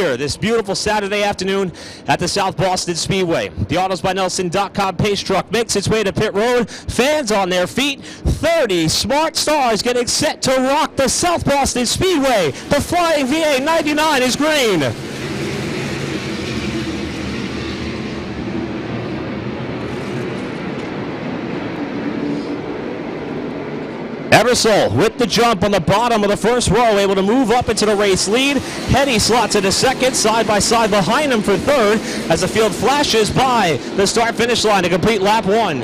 This beautiful Saturday afternoon at the South Boston Speedway. The AutosByNelson.com pace truck makes its way to pit road. Fans on their feet. 30 smart stars getting set to rock the South Boston Speedway. The Flying VA 99 is green. Eversole with the jump on the bottom of the first row, able to move up into the race lead. Hetty slots into second, side by side behind him for third as the field flashes by the start-finish line to complete lap one.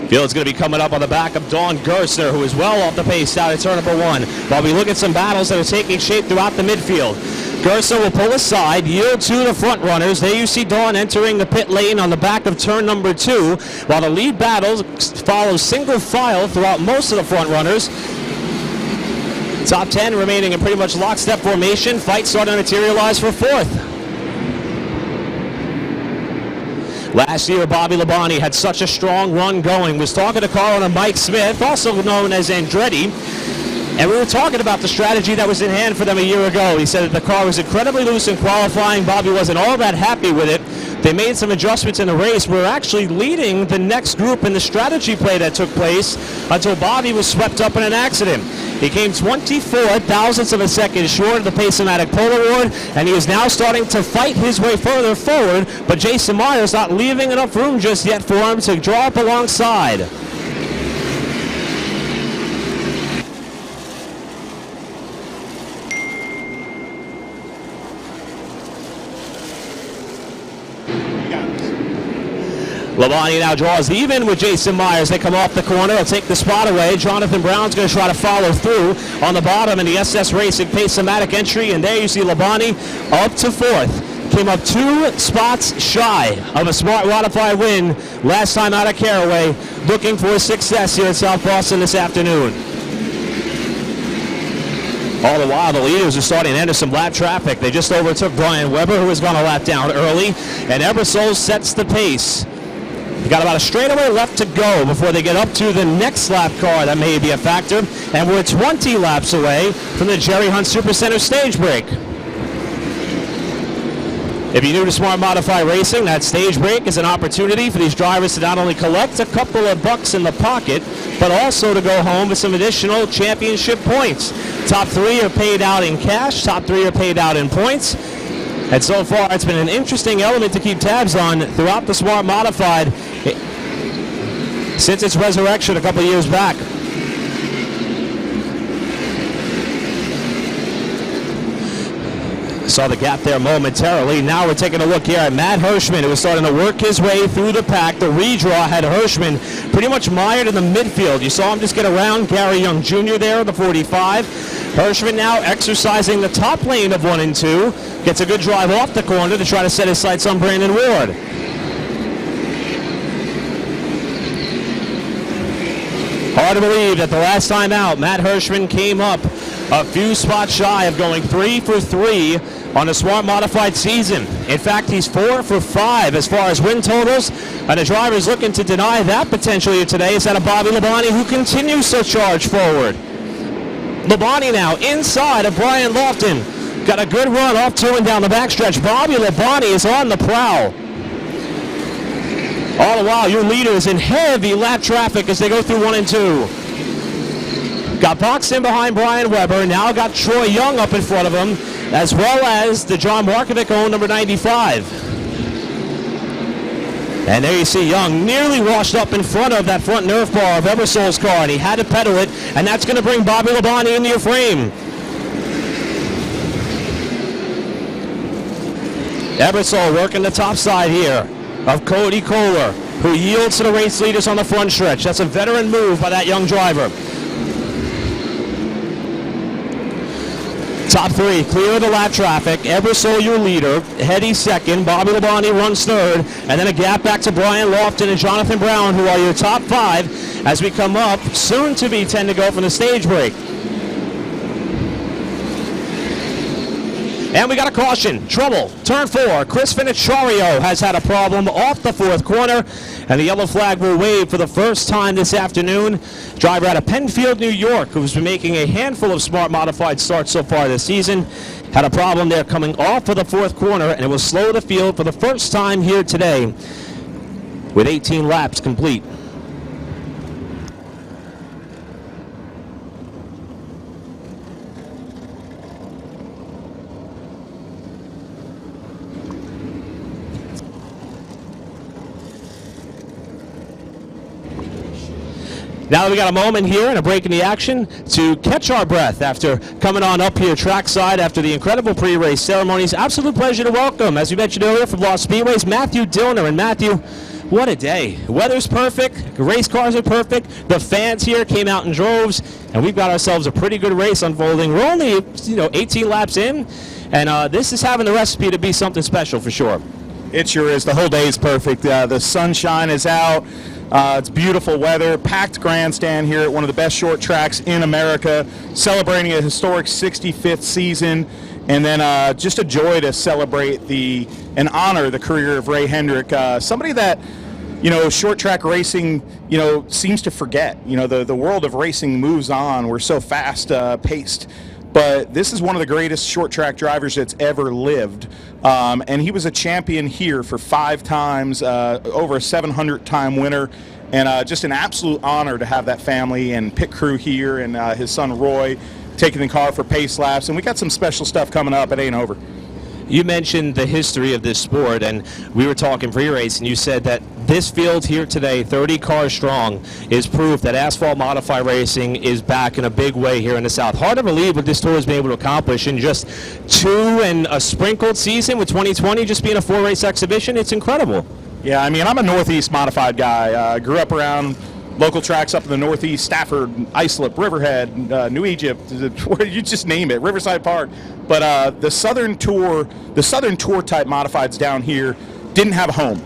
Field's going to be coming up on the back of Dawn Gerstner, who is well off the pace out at turn number one. While we look at some battles that are taking shape throughout the midfield. Gerstner will pull aside, yield to the front runners. There you see Dawn entering the pit lane on the back of turn number two, while the lead battles follow single file throughout most of the front runners. Top 10 remaining in pretty much lockstep formation. Fight starting to materialize for fourth. Last year, Bobby Labonte had such a strong run going. Was talking to car owner Mike Smith, also known as Andretti, and we were talking about the strategy that was in hand for them a year ago. He said that the car was incredibly loose in qualifying. Bobby wasn't all that happy with it. They made some adjustments in the race. We're actually leading the next group in the strategy play that took place until Bobby was swept up in an accident. He came 24 thousandths of a second short of the Pace-O-Matic pole award, and he is now starting to fight his way further forward, but Jason Myers not leaving enough room just yet for him to draw up alongside. Labonte now draws even with Jason Myers. They come off the corner. They'll take the spot away. Jonathan Brown's going to try to follow through on the bottom in the SS Racing Pace-O-Matic entry. And there you see Labonte up to fourth. Came up 2 spots shy of a smart modified win last time out of Caraway. Looking for success here at South Boston this afternoon. All the while, the leaders are starting to enter some lap traffic. They just overtook Brian Weber, who has gone a lap down early. And Eversole sets the pace. They got about a straightaway left to go before they get up to the next lap car. That may be a factor. And we're 20 laps away from the Jerry Hunt Supercenter stage break. If you're new to Smart Modified Racing, that stage break is an opportunity for these drivers to not only collect a couple of bucks in the pocket, but also to go home with some additional championship points. Top 3 are paid out in cash. Top 3 are paid out in points. And so far, it's been an interesting element to keep tabs on throughout the Smart Modified since its resurrection a couple years back. Saw the gap there momentarily. Now we're taking a look here at Matt Hirschman, who was starting to work his way through the pack. The redraw had Hirschman pretty much mired in the midfield. You saw him just get around Gary Young Jr. there, the 45. Hirschman now exercising the top lane of 1 and 2. Gets a good drive off the corner to try to set his sights on Brandon Ward. Hard to believe that the last time out, Matt Hirschman came up a few spots shy of going 3 for 3 on a Smart Modified season. In fact, he's 4 for 5 as far as win totals, and the driver's looking to deny that potential here today. Is that a Bobby Labonte who continues to charge forward. Labonte now inside of Brian Lofton. Got a good run off to and down the backstretch. Bobby Labonte is on the prowl. All the while, your leader is in heavy lap traffic as they go through 1 and 2. Got boxed in behind Brian Weber. Now got Troy Young up in front of him, as well as the John Markovic-owned number 95. And there you see Young nearly washed up in front of that front nerf bar of Eversole's car, and he had to pedal it, and that's going to bring Bobby Labonte into your frame. Eversole working the top side here of Cody Kohler, who yields to the race leaders on the front stretch. That's a veteran move by that young driver. Top 3, clear of the lap traffic. Eversole your leader. Hetty second. Bobby Labonte runs third. And then a gap back to Brian Lofton and Jonathan Brown, who are your top 5 as we come up. Soon to be 10 to go from the stage break. And we got a caution. Trouble. Turn 4. Chris Finicciario has had a problem off the 4th corner. And the yellow flag will wave for the first time this afternoon. Driver out of Penfield, New York, who's been making a handful of smart modified starts so far this season, had a problem there coming off of the 4th corner, and it will slow the field for the first time here today with 18 laps complete. Now we got a moment here and a break in the action to catch our breath after coming on up here trackside after the incredible pre-race ceremonies. Absolute pleasure to welcome, as we mentioned earlier, from Lost Speedways, Matthew Dillner. And Matthew, what a day. The weather's perfect, race cars are perfect, the fans here came out in droves, and we've got ourselves a pretty good race unfolding. We're only 18 laps in, and this is having the recipe to be something special for sure. It sure is. The whole day is perfect. The sunshine is out. It's beautiful weather, packed grandstand here at one of the best short tracks in America, celebrating a historic 65th season, and then just a joy to celebrate and honor the career of Ray Hendrick, somebody that, short track racing, seems to forget. The world of racing moves on. We're so fast paced. But this is one of the greatest short track drivers that's ever lived. And he was a champion here for 5 times, over a 700-time winner. And just an absolute honor to have that family and pit crew here, and his son Roy taking the car for pace laps. And we got some special stuff coming up. It ain't over. You mentioned the history of this sport, and we were talking pre-race, and you said that this field here today, 30 cars strong, is proof that asphalt modified racing is back in a big way here in the South. Hard to believe what this tour has been able to accomplish in just 2 and a sprinkled season, with 2020 just being a 4-race exhibition. It's incredible. Yeah, I mean, I'm a Northeast modified guy. Grew up around local tracks up in the Northeast, Stafford, Islip, Riverhead, New Egypt, you just name it, Riverside Park. But the Southern Tour type modifieds down here didn't have a home.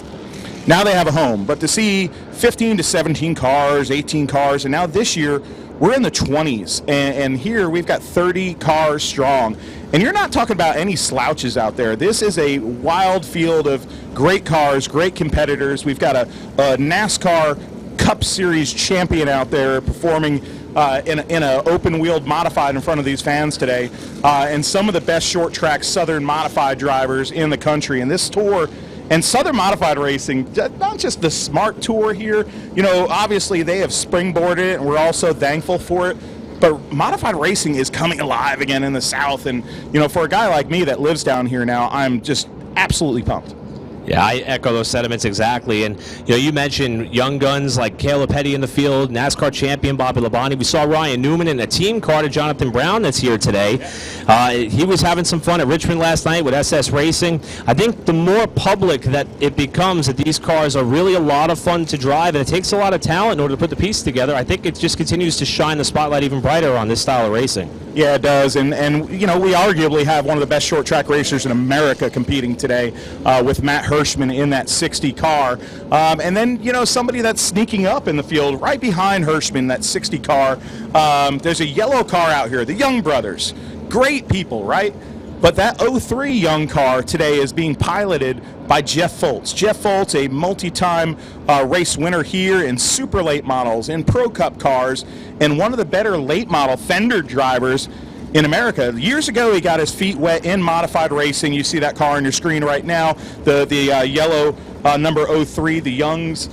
Now they have a home. But to see 15 to 17 cars, 18 cars, and now this year we're in the 20s, and here we've got 30 cars strong. And you're not talking about any slouches out there. This is a wild field of great cars, great competitors. We've got a NASCAR Cup Series champion out there performing in an open-wheeled modified in front of these fans today, and some of the best short track Southern modified drivers in the country. And this tour and Southern modified racing, not just the smart tour here, obviously they have springboarded it, and we're all so thankful for it. But modified racing is coming alive again in the South, and for a guy like me that lives down here now, I'm just absolutely pumped. Yeah, I echo those sentiments exactly. And you mentioned young guns like Caleb Petty in the field, NASCAR champion Bobby Labonte. We saw Ryan Newman in a team car to Jonathan Brown that's here today. He was having some fun at Richmond last night with SS Racing. I think the more public that it becomes, that these cars are really a lot of fun to drive, and it takes a lot of talent in order to put the piece together. I think it just continues to shine the spotlight even brighter on this style of racing. Yeah, it does. And we arguably have one of the best short track racers in America competing today with Matt Hirschman in that 60 car. And then, somebody that's sneaking up in the field right behind Hirschman, that 60 car. There's a yellow car out here, the Young brothers. Great people, right? But that 03 Young car today is being piloted by Jeff Foltz. Jeff Foltz, a multi-time race winner here in super late models, in Pro Cup cars, and one of the better late model fender drivers in America. Years ago, he got his feet wet in modified racing. You see that car on your screen right now, the yellow number 03, the Young's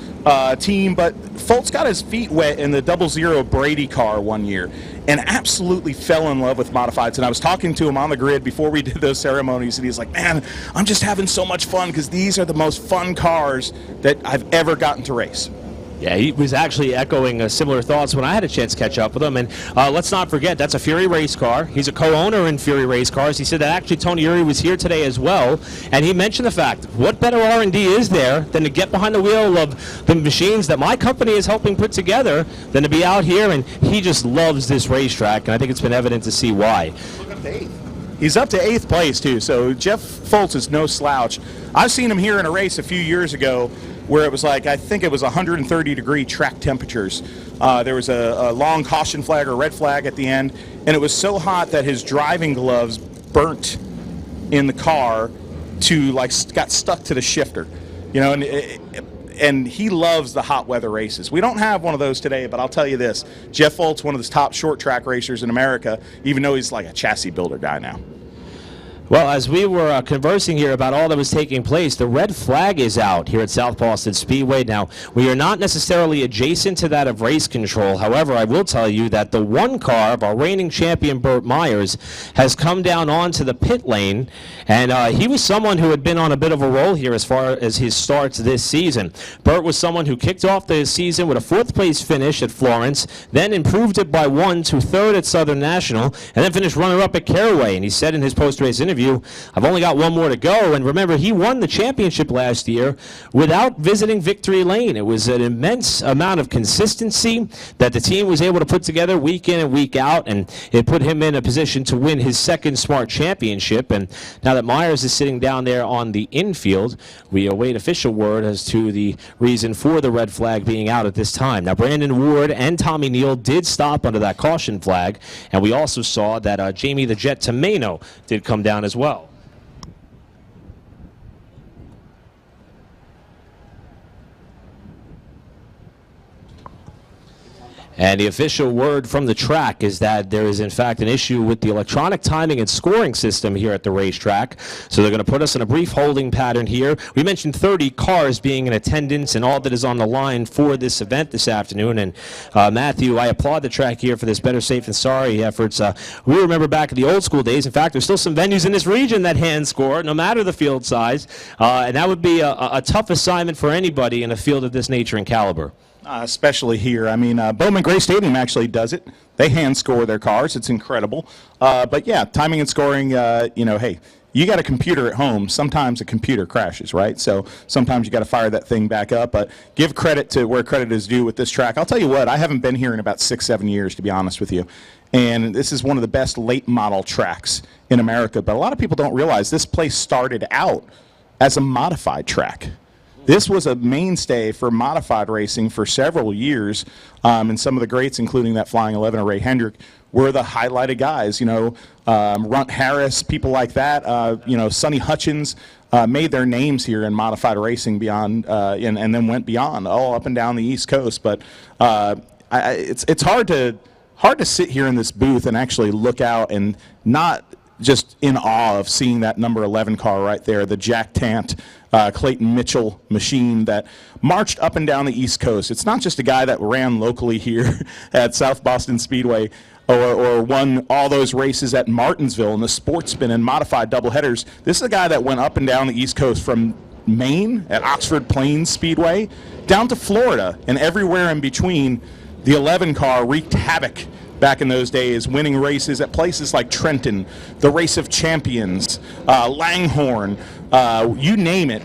team. But Foltz got his feet wet in the 00 Brady car one year and absolutely fell in love with modifieds. And I was talking to him on the grid before we did those ceremonies, and he's like, man, I'm just having so much fun because these are the most fun cars that I've ever gotten to race. Yeah, he was actually echoing similar thoughts when I had a chance to catch up with him. And let's not forget, that's a Fury race car. He's a co-owner in Fury race cars. He said that actually Tony Uri was here today as well. And he mentioned the fact, what better R&D is there than to get behind the wheel of the machines that my company is helping put together than to be out here? And he just loves this racetrack, and I think it's been evident to see why. He's up to 8th place, too, so Jeff Foltz is no slouch. I've seen him here in a race a few years ago where it was like, I think it was 130-degree track temperatures. There was a long caution flag or red flag at the end, and it was so hot that his driving gloves burnt in the car to got stuck to the shifter, and he loves the hot weather races. We don't have one of those today, but I'll tell you this: Jeff Folt's one of the top short track racers in America, even though he's like a chassis builder guy now. Well, as we were conversing here about all that was taking place, the red flag is out here at South Boston Speedway. Now, we are not necessarily adjacent to that of race control. However, I will tell you that the one car of our reigning champion, Burt Myers, has come down onto the pit lane, and he was someone who had been on a bit of a roll here as far as his starts this season. Burt was someone who kicked off the season with a fourth-place finish at Florence, then improved it by 1 to 3rd at Southern National, and then finished runner-up at Caraway. And he said in his post-race interview, I've only got one more to go. And remember, he won the championship last year without visiting victory lane. It was an immense amount of consistency that the team was able to put together week in and week out, and it put him in a position to win his second Smart Championship. And now that Myers is sitting down there on the infield, we await official word as to the reason for the red flag being out at this time. Now, Brandon Ward and Tommy Neal did stop under that caution flag, and we also saw that Jamie the Jet Tomeno did come down as well. And the official word from the track is that there is, in fact, an issue with the electronic timing and scoring system here at the racetrack. So they're going to put us in a brief holding pattern here. We mentioned 30 cars being in attendance and all that is on the line for this event this afternoon. And Matthew, I applaud the track here for this better safe than sorry efforts. We remember back in the old school days, in fact, there's still some venues in this region that hand score, no matter the field size. And that would be a tough assignment for anybody in a field of this nature and caliber. Especially here. I mean, Bowman Gray Stadium actually does it. They hand score their cars. It's incredible. But yeah, timing and scoring, hey, you got a computer at home. Sometimes a computer crashes, right? So sometimes you got to fire that thing back up. But give credit to where credit is due with this track. I'll tell you what, I haven't been here in about 6-7 years, to be honest with you. And this is one of the best late model tracks in America. But a lot of people don't realize this place started out as a modified track. This was a mainstay for modified racing for several years, and some of the greats, including that Flying 11 or Ray Hendrick, were the highlighted guys. Runt Harris, people like that. Sonny Hutchins made their names here in modified racing beyond, and then went beyond, all up and down the East Coast. But it's hard to sit here in this booth and actually look out and not just in awe of seeing that number 11 car right there, the Jack Tant, Clayton Mitchell machine that marched up and down the East Coast. It's not just a guy that ran locally here at South Boston Speedway or won all those races at Martinsville in the sportsman and modified doubleheaders. This is a guy that went up and down the East Coast from Maine at Oxford Plains Speedway down to Florida, and everywhere in between. The 11 car wreaked havoc back in those days, winning races at places like Trenton, the Race of Champions, Langhorne, you name it.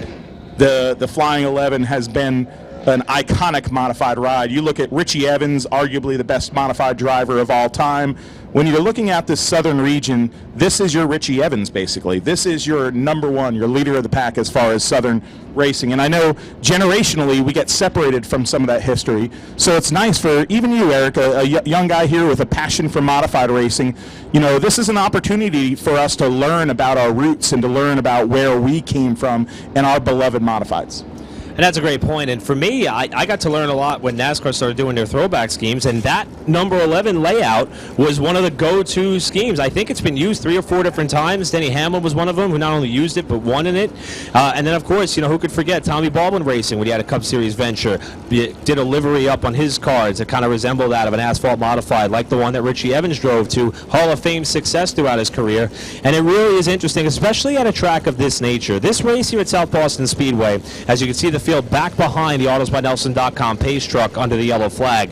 The Flying 11 has been an iconic modified ride. You look at Richie Evans, arguably the best modified driver of all time. When you're looking at this southern region, this is your Richie Evans, basically. This is your number one, your leader of the pack as far as southern racing. And I know generationally we get separated from some of that history. So it's nice for even you, Eric, a young guy here with a passion for modified racing. This is an opportunity for us to learn about our roots and to learn about where we came from and our beloved modifieds. And that's a great point. And for me, I got to learn a lot when NASCAR started doing their throwback schemes, and that number 11 layout was one of the go-to schemes. I think it's been used 3 or 4 different times. Denny Hamlin was one of them who not only used it but won in it. And then, of course, who could forget Tommy Baldwin Racing when he had a Cup Series venture. Did a livery up on his cars that kind of resembled that of an asphalt modified, like the one that Richie Evans drove to Hall of Fame success throughout his career. And it really is interesting, especially at a track of this nature. This race here at South Boston Speedway, as you can see the field back behind the AutosByNelson.com pace truck under the yellow flag.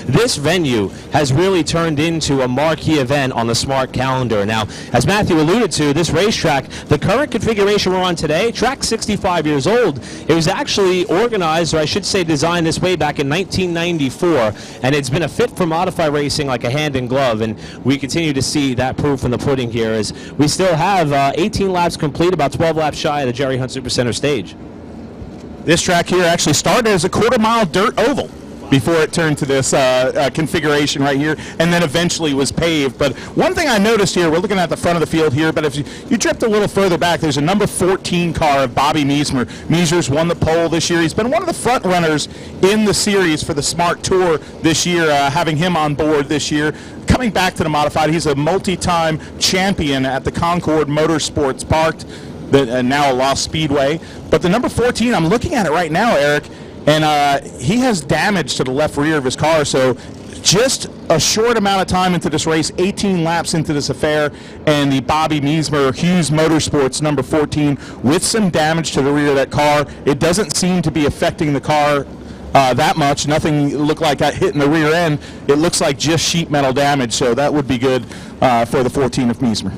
This venue has really turned into a marquee event on the Smart calendar. Now, as Matthew alluded to, this racetrack, the current configuration we're on today, track's 65 years old. It was actually organized, or I should say designed this way back in 1994, and it's been a fit for modified racing like a hand in glove, and we continue to see that proof in the pudding here as we still have 18 laps complete, about 12 laps shy of the Jerry Hunt Supercenter stage. This track here actually started as a quarter-mile dirt oval. before it turned to this configuration right here, and then eventually was paved. But one thing I noticed here, we're looking at the front of the field here, but if you drift a little further back, there's a number 14 car of Bobby Meismer. Meismer's won the pole this year. He's been one of the front runners in the series for the Smart Tour this year, having him on board this year. Coming back to the modified, he's a multi-time champion at the Concord Motorsports Park, now a Lost Speedway. But the number 14, I'm looking at it right now, Eric, and he has damage to the left rear of his car, so just a short amount of time into this race, 18 laps into this affair, and the Bobby Meismer Hughes Motorsports number 14 with some damage to the rear of that car. It doesn't seem to be affecting the car that much. Nothing looked like got hit in the rear end. It looks like just sheet metal damage, so that would be good for the 14 of Meismer.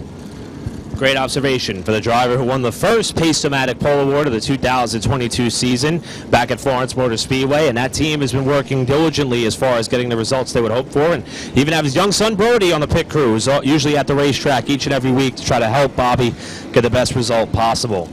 Great observation for the driver who won the first Pace-O-Matic Pole Award of the 2022 season back at Florence Motor Speedway, and that team has been working diligently as far as getting the results they would hope for, and even have his young son Brody on the pit crew, who's usually at the racetrack each and every week to try to help Bobby get the best result possible.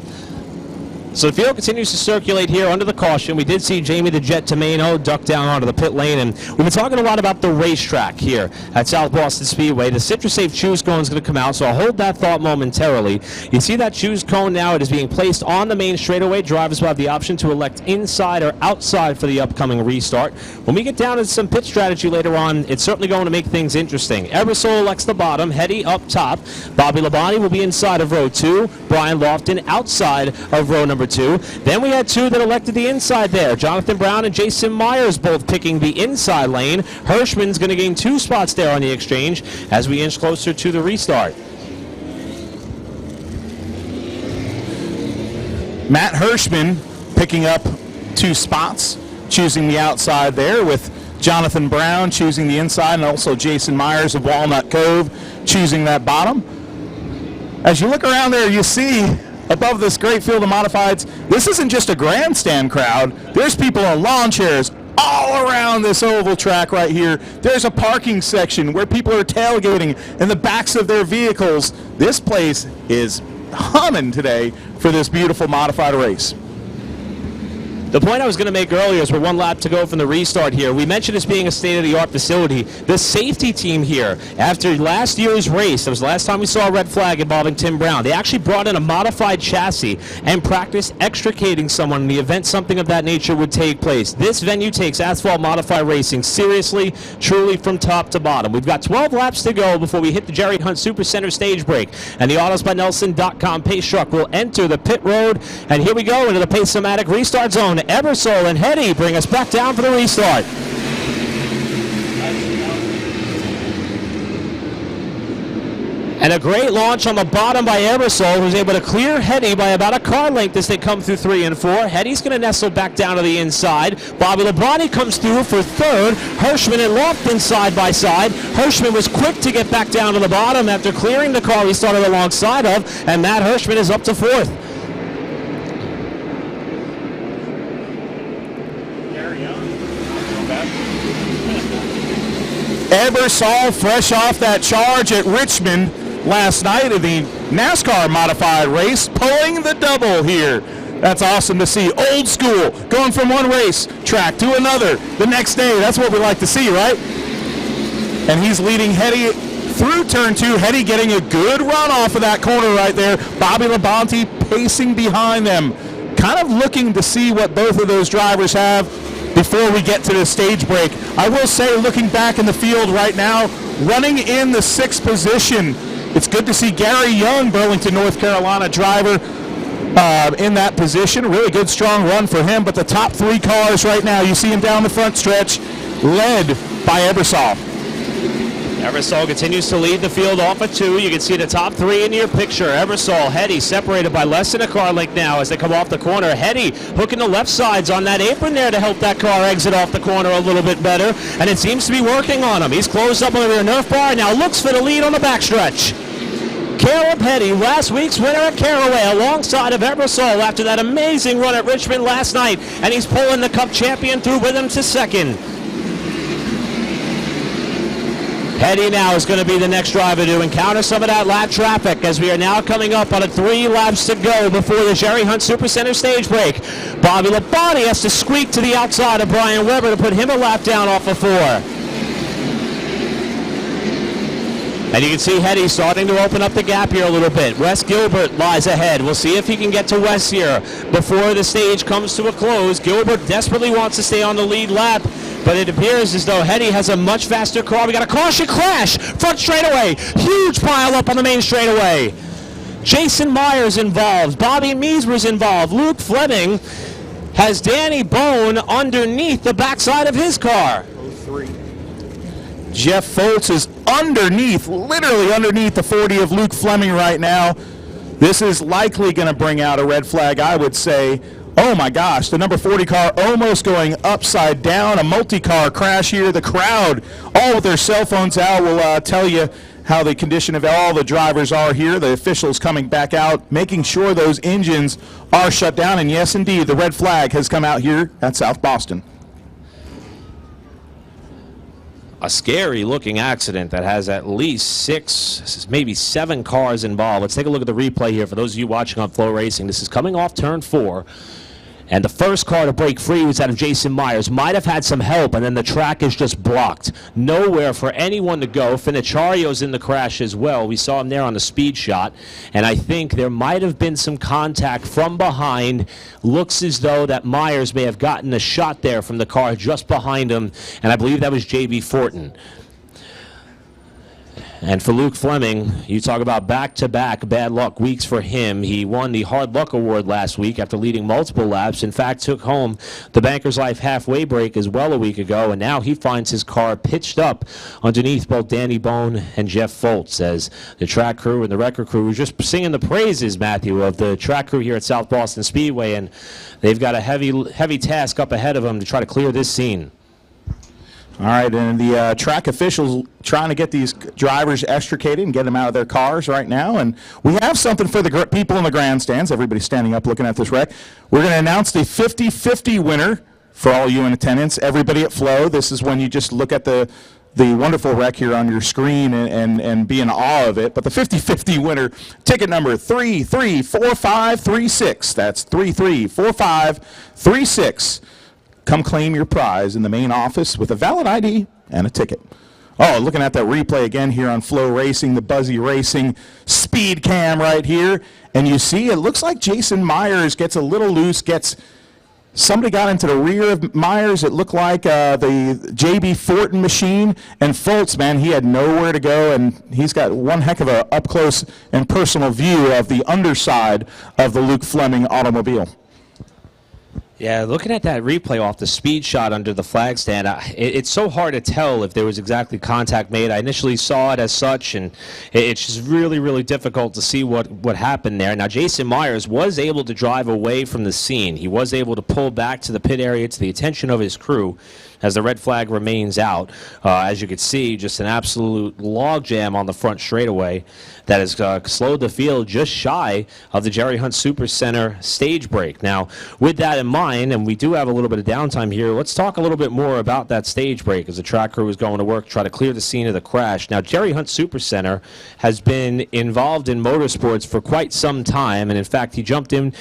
So the field continues to circulate here under the caution. We did see Jamie the Jet Tomeno duck down onto the pit lane, and we've been talking a lot about the racetrack here at South Boston Speedway. The CitraSafe choose cone is going to come out, so I'll hold that thought momentarily. You see that choose cone now. It is being placed on the main straightaway. Drivers will have the option to elect inside or outside for the upcoming restart. When we get down to some pit strategy later on, it's certainly going to make things interesting. Ebersol elects the bottom, Hetty up top. Bobby Labonte will be inside of row 2. Brian Lofton outside of row number 2. Then we had 2 that elected the inside there. Jonathan Brown and Jason Myers both picking the inside lane. Hirschman's going to gain 2 spots there on the exchange as we inch closer to the restart. Matt Hirschman picking up 2 spots, choosing the outside there, with Jonathan Brown choosing the inside, and also Jason Myers of Walnut Cove choosing that bottom. As you look around there, you see above this great field of modifieds, this isn't just a grandstand crowd. There's people on lawn chairs all around this oval track right here. There's a parking section where people are tailgating in the backs of their vehicles. This place is humming today for this beautiful modified race. The point I was going to make earlier is we're 1 lap to go from the restart here. We mentioned this being a state-of-the-art facility. The safety team here, after last year's race, that was the last time we saw a red flag involving Tim Brown, they actually brought in a modified chassis and practiced extricating someone in the event something of that nature would take place. This venue takes asphalt modified racing seriously, truly from top to bottom. We've got 12 laps to go before we hit the Jerry Hunt Supercenter stage break, and the AutosByNelson.com pace truck will enter the pit road, and here we go into the Pace-O-Matic restart zone. Ebersol and Hetty bring us back down for the restart. And a great launch on the bottom by Ebersol, who's able to clear Hetty by about a car length as they come through 3 and 4. Hetty's going to nestle back down to the inside. Bobby Labonte comes through for 3rd. Hirschman and Lofton side by side. Hirschman was quick to get back down to the bottom after clearing the car he started alongside of, and Matt Hirschman is up to 4th. Ebersol fresh off that charge at Richmond last night in the NASCAR modified race, pulling the double here. That's awesome to see. Old school, going from one race track to another the next day. That's what we like to see, right? And he's leading Hetty through turn 2. Hetty getting a good run off of that corner right there. Bobby Labonte pacing behind them, kind of looking to see what both of those drivers have before we get to the stage break. I will say, looking back in the field right now, running in the 6th position, it's good to see Gary Young, Burlington, North Carolina driver, in that position. A really good, strong run for him. But the top 3 cars right now, you see him down the front stretch, led by Ebersol. Ebersol continues to lead the field off of 2. You can see the top 3 in your picture. Ebersol, Hetty separated by less than a car length now as they come off the corner. Hetty hooking the left sides on that apron there to help that car exit off the corner a little bit better, and it seems to be working on him. He's closed up on the rear Nerf bar and now looks for the lead on the backstretch. Caleb Hetty, last week's winner at Caraway, alongside of Ebersol after that amazing run at Richmond last night, and he's pulling the Cup champion through with him to 2nd. Hetty now is going to be the next driver to encounter some of that lap traffic as we are now coming up on 3 laps to go before the Jerry Hunt Supercenter stage break. Bobby Labonte has to squeak to the outside of Brian Weber to put him a lap down off of 4. And you can see Hetty starting to open up the gap here a little bit. Wes Gilbert lies ahead. We'll see if he can get to Wes here before the stage comes to a close. Gilbert desperately wants to stay on the lead lap, but it appears as though Hetty has a much faster car. We got a caution crash, front straightaway. Huge pile up on the main straightaway. Jason Myers involved. Bobby Meesmer's involved. Luke Fleming has Danny Bone underneath the backside of his car. Jeff Foltz is underneath, literally underneath the 40 of Luke Fleming right now. This is likely going to bring out a red flag, I would say. Oh my gosh, the number 40 car almost going upside down. A multi-car crash here. The crowd, all with their cell phones out, will tell you how the condition of all the drivers are here. The officials coming back out, making sure those engines are shut down. And yes, indeed, the red flag has come out here at South Boston. A scary looking accident that has at least 6, maybe 7 cars involved. Let's take a look at the replay here for those of you watching on Flow Racing. This is coming off turn 4. And the first car to break free was out of Jason Myers. Might have had some help, and then the track is just blocked. Nowhere for anyone to go. Finicciario's in the crash as well. We saw him there on the speed shot. And I think there might have been some contact from behind. Looks as though that Myers may have gotten a shot there from the car just behind him. And I believe that was J.B. Fortin. And for Luke Fleming, you talk about back-to-back bad luck weeks for him. He won the Hard Luck Award last week after leading multiple laps. In fact, took home the Banker's Life halfway break as well a week ago, and now he finds his car pitched up underneath both Danny Bone and Jeff Foltz as the track crew and the record crew were just singing the praises, Matthew, of the track crew here at South Boston Speedway, and they've got a heavy task up ahead of them to try to clear this scene. All right, and the track officials trying to get these drivers extricated and get them out of their cars right now. And we have something for the people in the grandstands. Everybody's standing up looking at this wreck. We're going to announce the 50-50 winner for all you in attendance. Everybody at Flow, this is when you just look at the wonderful wreck here on your screen and be in awe of it. But the 50-50 winner, ticket number 334536. That's 334536. Come claim your prize in the main office with a valid ID and a ticket. Oh, looking at that replay again here on Flow Racing, the Buzzy Racing speed cam right here. And you see, it looks like Jason Myers gets a little loose, somebody got into the rear of Myers. It looked like the J.B. Fortin machine. And Foltz, man, he had nowhere to go, and he's got one heck of a up-close and personal view of the underside of the Luke Fleming automobile. Yeah, looking at that replay off the speed shot under the flag stand, it's so hard to tell if there was exactly contact made. I initially saw it as such, and it's just really, really difficult to see what happened there. Now, Jason Myers was able to drive away from the scene. He was able to pull back to the pit area to the attention of his crew as the red flag remains out. As you can see, just an absolute logjam on the front straightaway that has slowed the field just shy of the Jerry Hunt Supercenter stage break. Now, with that in mind, and we do have a little bit of downtime here, let's talk a little bit more about that stage break as the track crew is going to work to try to clear the scene of the crash. Now, Jerry Hunt Supercenter has been involved in motorsports for quite some time, and in fact, they jumped in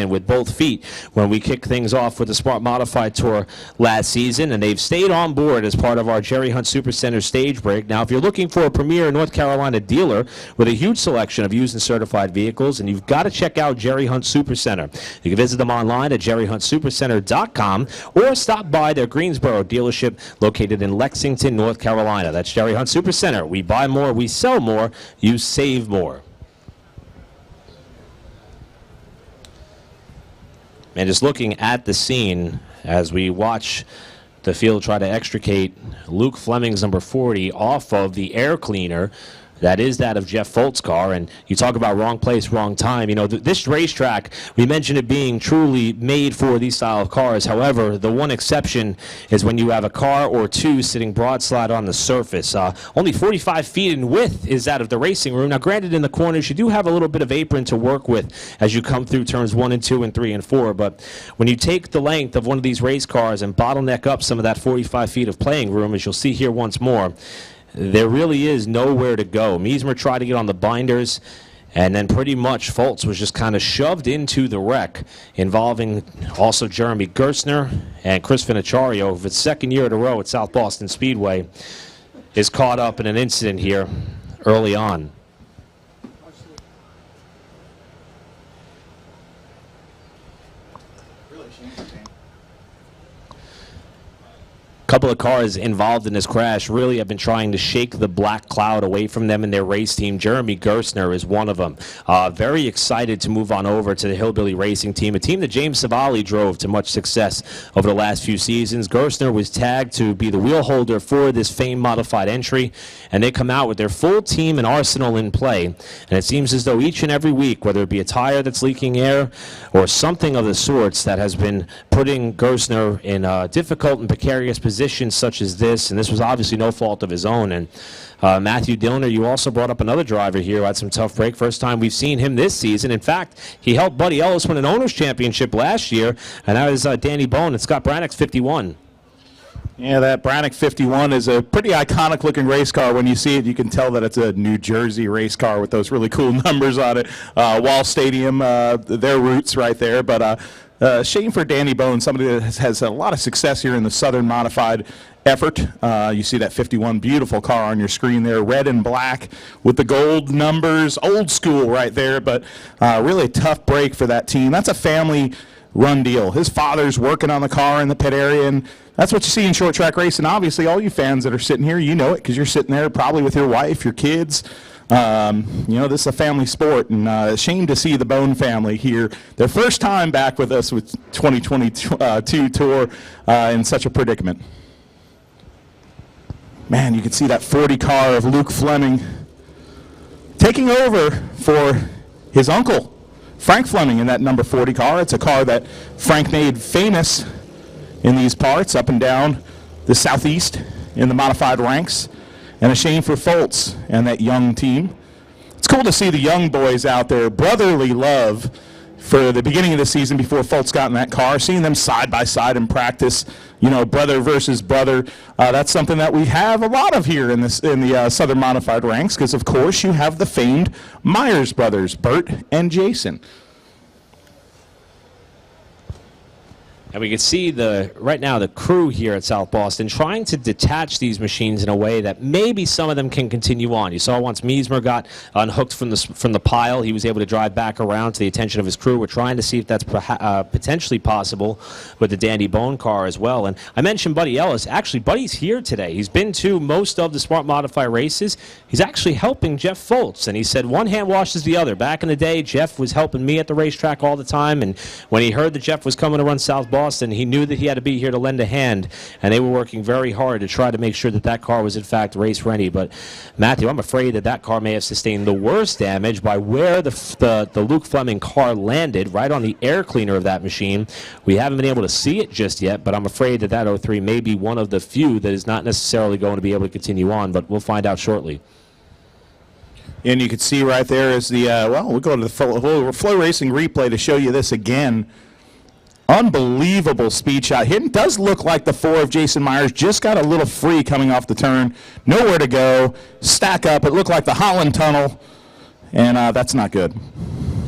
with both feet when we kicked things off with the Smart Modified Tour last season, and they've stayed on board as part of our Jerry Hunt Supercenter stage break. Now, if you're looking for a premier North Carolina dealer with a huge selection of used and certified vehicles, and you've got to check out Jerry Hunt Supercenter. You can visit them online at jerryhuntsupercenter.com or stop by their Greensboro dealership located in Lexington, North Carolina. That's Jerry Hunt Supercenter. We buy more, we sell more, you save more. And just looking at the scene as we watch the field try to extricate Luke Fleming's number 40 off of the air cleaner. That is that of Jeff Foltz's car, and you talk about wrong place, wrong time. You know, this racetrack, we mentioned it being truly made for these style of cars. However, the one exception is when you have a car or two sitting broadside on the surface. Only 45 feet in width is that of the racing room. Now, granted, in the corners, you do have a little bit of apron to work with as you come through turns 1 and 2 and 3 and 4, but when you take the length of one of these race cars and bottleneck up some of that 45 feet of playing room, as you'll see here once more, there really is nowhere to go. Miesmer tried to get on the binders, and then pretty much Foltz was just kind of shoved into the wreck, involving also Jeremy Gerstner and Chris Finocchiario, for the second year in a row at South Boston Speedway, is caught up in an incident here early on. Couple of cars involved in this crash really have been trying to shake the black cloud away from them in their race team. Jeremy Gerstner is one of them. Very excited to move on over to the Hillbilly Racing Team, a team that James Savali drove to much success over the last few seasons. Gerstner was tagged to be the wheel holder for this famed modified entry, and they come out with their full team and arsenal in play. And it seems as though each and every week, whether it be a tire that's leaking air or something of the sorts that has been putting Gerstner in a difficult and precarious position such as this, and this was obviously no fault of his own. And Matthew Dillner, you also brought up another driver here who had some tough break. First time we've seen him this season. In fact, he helped Buddy Ellis win an Owners Championship last year, and that was Danny Bone and Scott Brannick's 51. Yeah, that Brannick 51 is a pretty iconic looking race car. When you see it, you can tell that it's a New Jersey race car with those really cool numbers on it. Wall Stadium, their roots right there. But shame for Danny Bone, somebody that has a lot of success here in the Southern Modified effort. You see that 51 beautiful car on your screen there, red and black with the gold numbers, old school right there, but really a tough break for that team. That's a family run deal. His father's working on the car in the pit area, and that's what you see in short track racing. Obviously, all you fans that are sitting here, you know it because you're sitting there probably with your wife, your kids. You know, this is a family sport, and a shame to see the Bone family here. Their first time back with us with 2022 tour in such a predicament. Man, you can see that 40 car of Luke Fleming taking over for his uncle, Frank Fleming, in that number 40 car. It's a car that Frank made famous in these parts, up and down the southeast in the modified ranks. And a shame for Foltz and that young team. It's cool to see the young boys out there, brotherly love for the beginning of the season before Foltz got in that car, seeing them side by side in practice, you know, brother versus brother. That's something that we have a lot of here in the Southern Modified ranks, because of course you have the famed Myers brothers, Bert and Jason. And we can see right now the crew here at South Boston trying to detach these machines in a way that maybe some of them can continue on. You saw once Miesmer got unhooked from the pile, he was able to drive back around to the attention of his crew. We're trying to see if that's potentially possible with the Dandy Bone car as well. And I mentioned Buddy Ellis. Actually, Buddy's here today. He's been to most of the Smart Modify races. He's actually helping Jeff Foltz, and he said one hand washes the other. Back in the day, Jeff was helping me at the racetrack all the time, and when he heard that Jeff was coming to run South Boston, he knew that he had to be here to lend a hand, and they were working very hard to try to make sure that that car was in fact race ready. But Matthew, I'm afraid that that car may have sustained the worst damage by where the Luke Fleming car landed, right on the air cleaner of that machine. We haven't been able to see it just yet, but I'm afraid that that 03 may be one of the few that is not necessarily going to be able to continue on, but we'll find out shortly. And you can see right there is the, we'll go to the Flow Racing replay to show you this again. Unbelievable speed shot. It does look like the 4 of Jason Myers just got a little free coming off the turn. Nowhere to go. Stack up. It looked like the Holland Tunnel. And that's not good.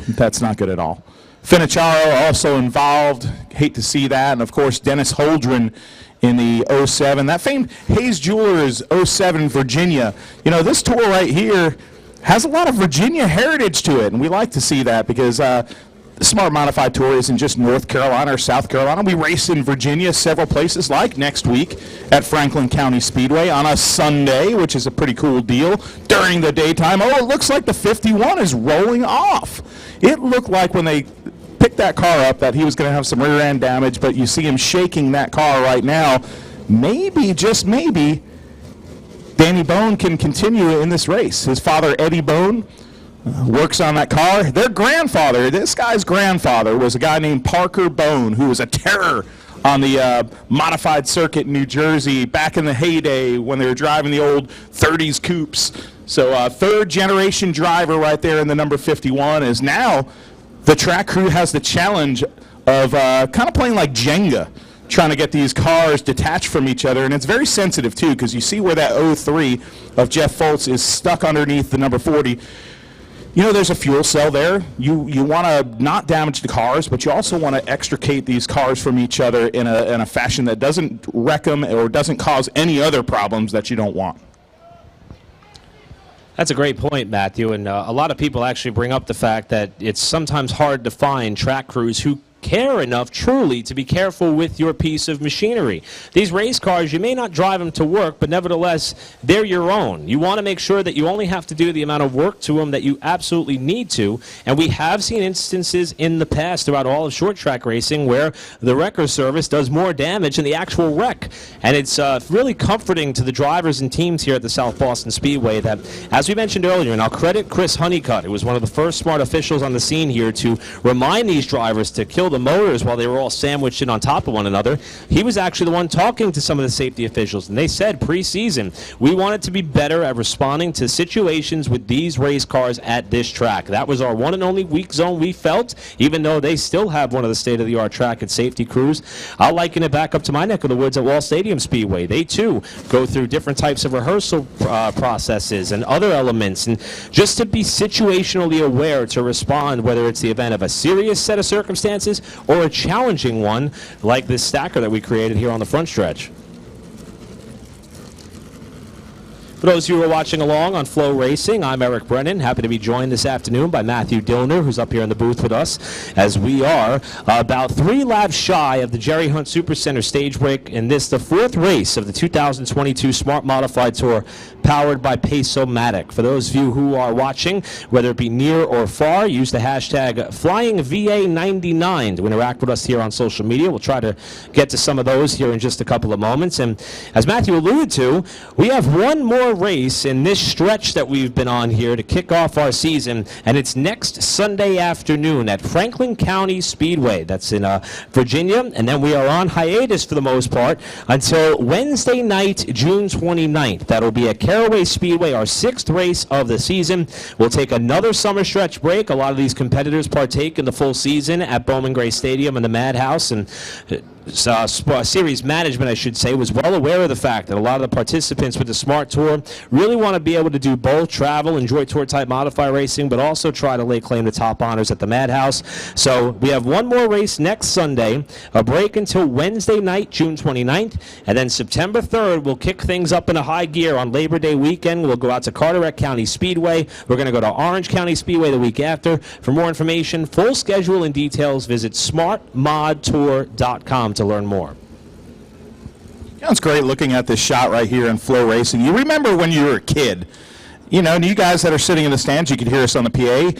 That's not good at all. Finocchiario also involved. Hate to see that. And, of course, Dennis Holdren in the 07. That famed Hayes Jewelers 07 Virginia. You know, this tour right here has a lot of Virginia heritage to it. And we like to see that because the Smart Modified Tour isn't just North Carolina or South Carolina. We race in Virginia several places, like next week at Franklin County Speedway on a Sunday, which is a pretty cool deal during the daytime. Oh, it looks like the 51 is rolling off. It looked like when they picked that car up that he was going to have some rear end damage, but you see him shaking that car right now. Maybe, just maybe, Danny Bone can continue in this race. His father, Eddie Bone, works on that car. Their grandfather, this guy's grandfather, was a guy named Parker Bone, who was a terror on the modified circuit in New Jersey back in the heyday when they were driving the old 30s coupes. So third generation driver right there in the number 51 is now the track crew has the challenge of kind of playing like Jenga. trying to get these cars detached from each other, and it's very sensitive too, because you see where that 03 of Jeff Foltz is stuck underneath the number 40. You know, there's a fuel cell there. You want to not damage the cars, but you also want to extricate these cars from each other in a fashion that doesn't wreck them or doesn't cause any other problems that you don't want. That's a great point, Matthew, and a lot of people actually bring up the fact that it's sometimes hard to find track crews who care enough truly to be careful with your piece of machinery. These race cars, you may not drive them to work, but nevertheless, they're your own. You want to make sure that you only have to do the amount of work to them that you absolutely need to, and we have seen instances in the past throughout all of short track racing where the wrecker service does more damage than the actual wreck, and it's really comforting to the drivers and teams here at the South Boston Speedway that, as we mentioned earlier, and I'll credit Chris Honeycutt, who was one of the first smart officials on the scene here to remind these drivers to kill the motors while they were all sandwiched in on top of one another. He was actually the one talking to some of the safety officials, and they said pre-season, we wanted to be better at responding to situations with these race cars at this track. That was our one and only weak zone we felt, even though they still have one of the state-of-the-art track and safety crews. I'll liken it back up to my neck of the woods at Wall Stadium Speedway. They too go through different types of rehearsal processes and other elements, and just to be situationally aware to respond, whether it's the event of a serious set of circumstances or a challenging one like this stacker that we created here on the front stretch. For those who are watching along on Flow Racing, I'm Eric Brennan. Happy to be joined this afternoon by Matthew Dillner, who's up here in the booth with us, as we are about 3 laps shy of the Jerry Hunt Supercenter stage break, and this the 4th race of the 2022 Smart Modified Tour powered by Pace-O-Matic. For those of you who are watching, whether it be near or far, use the hashtag FlyingVA99 to interact with us here on social media. We'll try to get to some of those here in just a couple of moments. And as Matthew alluded to, we have one more race in this stretch that we've been on here to kick off our season, and it's next Sunday afternoon at Franklin County Speedway. That's in Virginia, and then we are on hiatus for the most part until Wednesday night, June 29th. That'll be at Caraway Speedway, our 6th race of the season. We'll take another summer stretch break. A lot of these competitors partake in the full season at Bowman Gray Stadium and the Madhouse, and series management, I should say, was well aware of the fact that a lot of the participants with the Smart Tour really want to be able to do both travel, enjoy tour-type modified racing, but also try to lay claim to top honors at the Madhouse. So we have one more race next Sunday, a break until Wednesday night, June 29th, and then September 3rd, we'll kick things up in a high gear on Labor Day weekend. We'll go out to Carteret County Speedway. We're going to go to Orange County Speedway the week after. For more information, full schedule and details, visit smartmodtour.com to learn more. It's great looking at this shot right here in Flow Racing. You remember when you were a kid, you know, and you guys that are sitting in the stands, you could hear us on the PA.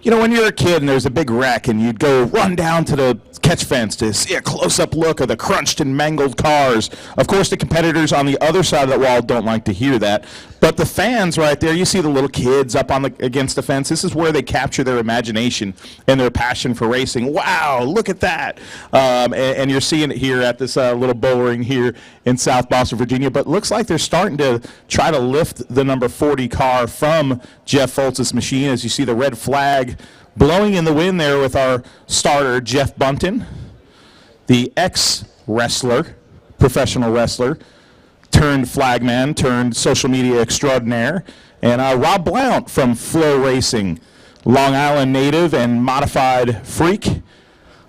You know, when you're a kid and there's a big wreck and you'd go run down to the catch fence to see a close-up look of the crunched and mangled cars. Of course, the competitors on the other side of the wall don't like to hear that. But the fans right there, you see the little kids up on against the fence. This is where they capture their imagination and their passion for racing. Wow, look at that. And you're seeing it here at this little bull ring here in South Boston, Virginia. But it looks like they're starting to try to lift the number 40 car from Jeff Foltz's machine, as you see the red flag blowing in the wind there with our starter, Jeff Bunton, the ex-wrestler, professional wrestler, turned flagman, turned social media extraordinaire, and Rob Blount from Flow Racing, Long Island native and modified freak,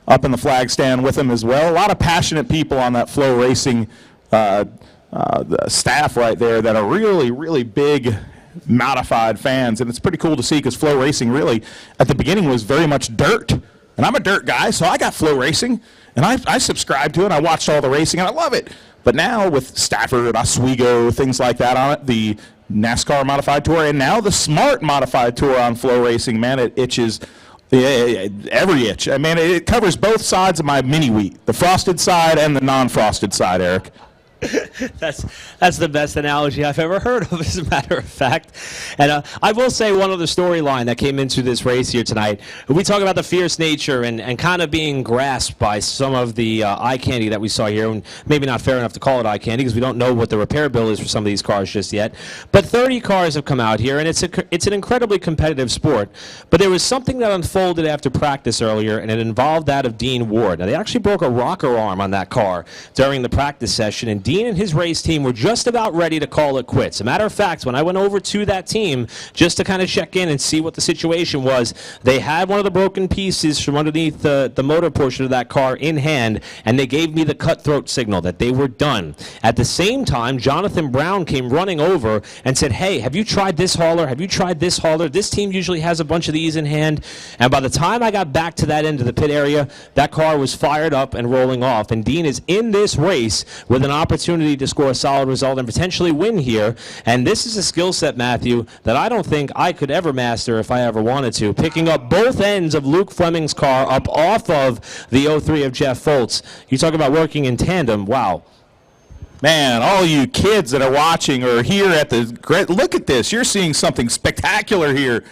up in the flag stand with him as well. A lot of passionate people on that Flow Racing the staff right there that are really, really big modified fans, and it's pretty cool to see because Flow Racing really at the beginning was very much dirt, and I'm a dirt guy, so I got Flow Racing and I subscribed to it. I watched all the racing and I love it. But now with Stafford, Oswego, things like that on it, the NASCAR Modified Tour, and now the Smart Modified Tour on Flow Racing, man, it itches every itch. I mean, it covers both sides of my mini wheat, the frosted side and the non-frosted side, Eric. That's the best analogy I've ever heard of, as a matter of fact. And I will say one other storyline that came into this race here tonight. We talk about the fierce nature and kind of being grasped by some of the eye candy that we saw here. And maybe not fair enough to call it eye candy because we don't know what the repair bill is for some of these cars just yet. But 30 cars have come out here, and it's an incredibly competitive sport. But there was something that unfolded after practice earlier, and it involved that of Dean Ward. Now, they actually broke a rocker arm on that car during the practice session, and Dean and his race team were just about ready to call it quits. As a matter of fact, when I went over to that team just to kind of check in and see what the situation was, they had one of the broken pieces from underneath the motor portion of that car in hand, and they gave me the cutthroat signal that they were done. At the same time, Jonathan Brown came running over and said, hey, have you tried this hauler? Have you tried this hauler? This team usually has a bunch of these in hand. And by the time I got back to that end of the pit area, that car was fired up and rolling off. And Dean is in this race with an opportunity to score a solid result and potentially win here. And this is a skill set, Matthew, that I don't think I could ever master if I ever wanted to. Picking up both ends of Luke Fleming's car up off of the 03 of Jeff Foltz. You talk about working in tandem. Wow. Man, all you kids that are watching or here at the, look at this. You're seeing something spectacular here.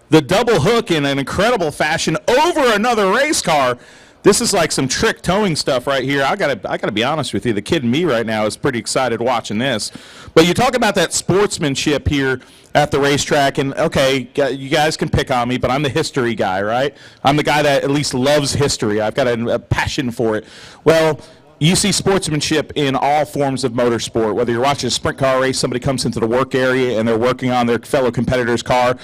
The double hook in an incredible fashion over another race car. This is like some trick towing stuff right here. I gotta be honest with you. The kid in me right now is pretty excited watching this. But you talk about that sportsmanship here at the racetrack, and okay, you guys can pick on me, but I'm the history guy, right? I'm the guy that at least loves history. I've got a passion for it. Well, you see sportsmanship in all forms of motorsport. Whether you're watching a sprint car race, somebody comes into the work area and they're working on their fellow competitor's car.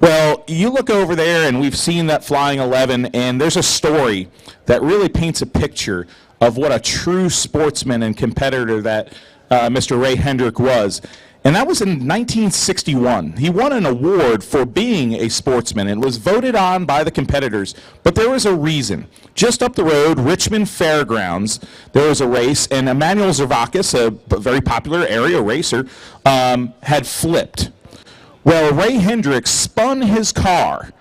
Well, you look over there, and we've seen that Flying 11, and there's a story that really paints a picture of what a true sportsman and competitor that Mr. Ray Hendrick was. And that was in 1961. He won an award for being a sportsman and was voted on by the competitors. But there was a reason. Just up the road, Richmond Fairgrounds, there was a race, and Emmanuel Zervakis, a very popular area racer, had flipped. Well, Ray Hendrick spun his car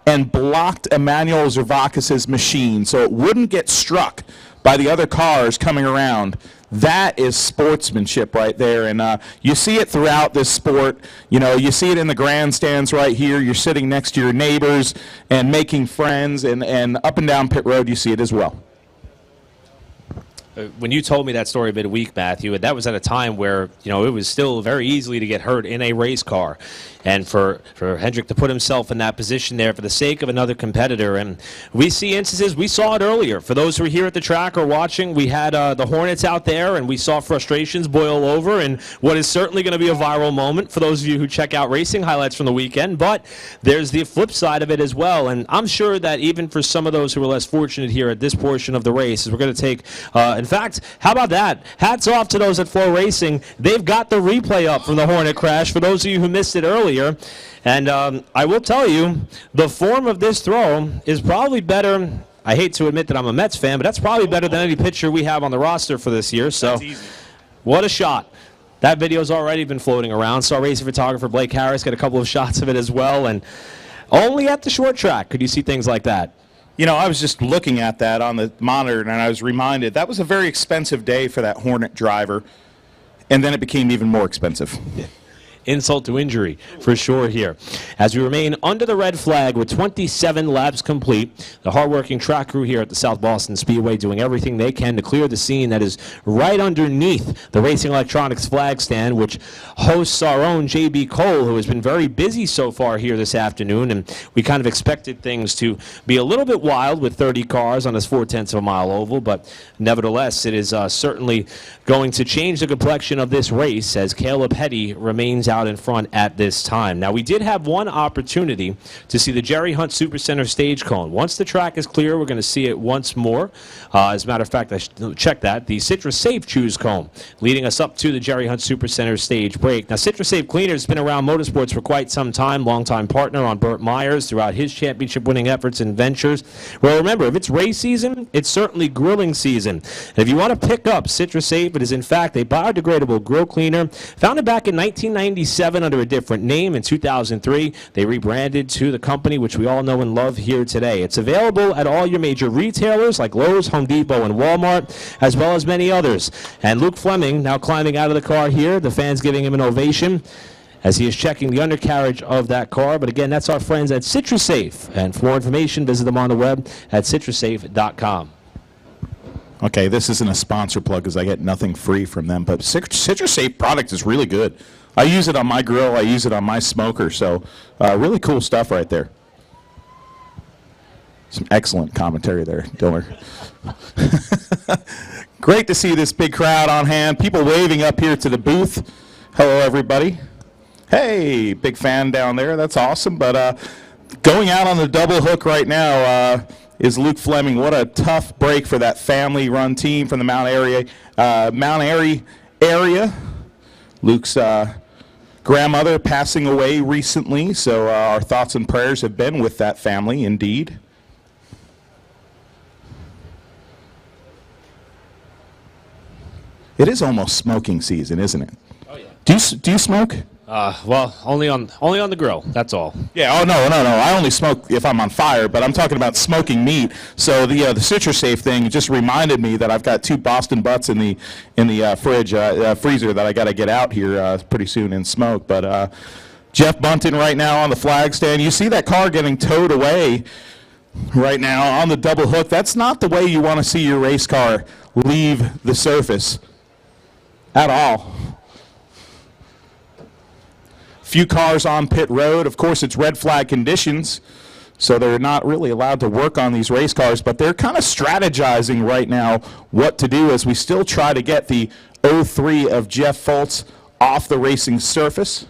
and blocked Emmanuel Zervakis' machine so it wouldn't get struck by the other cars coming around. That is sportsmanship right there, and you see it throughout this sport. You know, you see it in the grandstands right here. You're sitting next to your neighbors and making friends, and up and down pit road you see it as well. When you told me that story midweek, Matthew, and that was at a time where, you know, it was still very easily to get hurt in a race car. And for Hendrick to put himself in that position there for the sake of another competitor. And we see instances, we saw it earlier. For those who are here at the track or watching, we had the Hornets out there, and we saw frustrations boil over and what is certainly going to be a viral moment for those of you who check out racing highlights from the weekend. But there's the flip side of it as well. And I'm sure that even for some of those who are less fortunate here at this portion of the race, we're going to take, in fact, how about that? Hats off to those at Flow Racing. They've got the replay up from the Hornet crash for those of you who missed it earlier. And I will tell you, the form of this throw is probably better. I hate to admit that I'm a Mets fan, but that's probably better than any pitcher we have on the roster for this year. So, what a shot. That video's already been floating around. Saw racing photographer Blake Harris get a couple of shots of it as well. And only at the short track could you see things like that. You know, I was just looking at that on the monitor, and I was reminded that was a very expensive day for that Hornet driver, and then it became even more expensive. Yeah. Insult to injury for sure here. As we remain under the red flag with 27 laps complete, the hardworking track crew here at the South Boston Speedway doing everything they can to clear the scene that is right underneath the Racing Electronics flag stand, which hosts our own J.B. Cole, who has been very busy so far here this afternoon, and we kind of expected things to be a little bit wild with 30 cars on this 0.4 of a mile oval, but nevertheless, it is certainly going to change the complexion of this race as Caleb Hetty remains out in front at this time. Now, we did have one opportunity to see the Jerry Hunt Supercenter stage cone. Once the track is clear, we're going to see it once more. As a matter of fact, I checked that. The Citrus Safe choose cone leading us up to the Jerry Hunt Supercenter stage break. Now, Citrus Safe Cleaner has been around motorsports for quite some time, longtime partner on Burt Myers throughout his championship-winning efforts and ventures. Well, remember, if it's race season, it's certainly grilling season. And if you want to pick up Citrus Safe, it is in fact a biodegradable grill cleaner founded back in 1996 1997 under a different name. In 2003, they rebranded to the company which we all know and love here today. It's available at all your major retailers like Lowe's, Home Depot, and Walmart, as well as many others. And Luke Fleming now climbing out of the car here. The fans giving him an ovation as he is checking the undercarriage of that car. But again, that's our friends at CitrusSafe. And for more information, visit them on the web at CitrusSafe.com. Okay, this isn't a sponsor plug because I get nothing free from them, but CitrusSafe product is really good. I use it on my grill. I use it on my smoker. So really cool stuff right there. Some excellent commentary there, Diller. Great to see this big crowd on hand. People waving up here to the booth. Hello, everybody. Hey, big fan down there. That's awesome. But going out on the double hook right now is Luke Fleming. What a tough break for that family-run team from the Mount Airy area. Luke's grandmother passing away recently, so our thoughts and prayers have been with that family, indeed. It is almost smoking season, isn't it? Oh, yeah. Do you smoke? Well, only on the grill. That's all. Yeah. Oh no. I only smoke if I'm on fire. But I'm talking about smoking meat. So the CitrusSafe thing just reminded me that I've got 2 Boston butts in the freezer that I got to get out here pretty soon and smoke. But Jeff Bunton right now on the flag stand. You see that car getting towed away right now on the double hook. That's not the way you want to see your race car leave the surface at all. Few cars on pit road. Of course, it's red flag conditions, so they're not really allowed to work on these race cars, but they're kind of strategizing right now what to do as we still try to get the 03 of Jeff Fultz off the racing surface.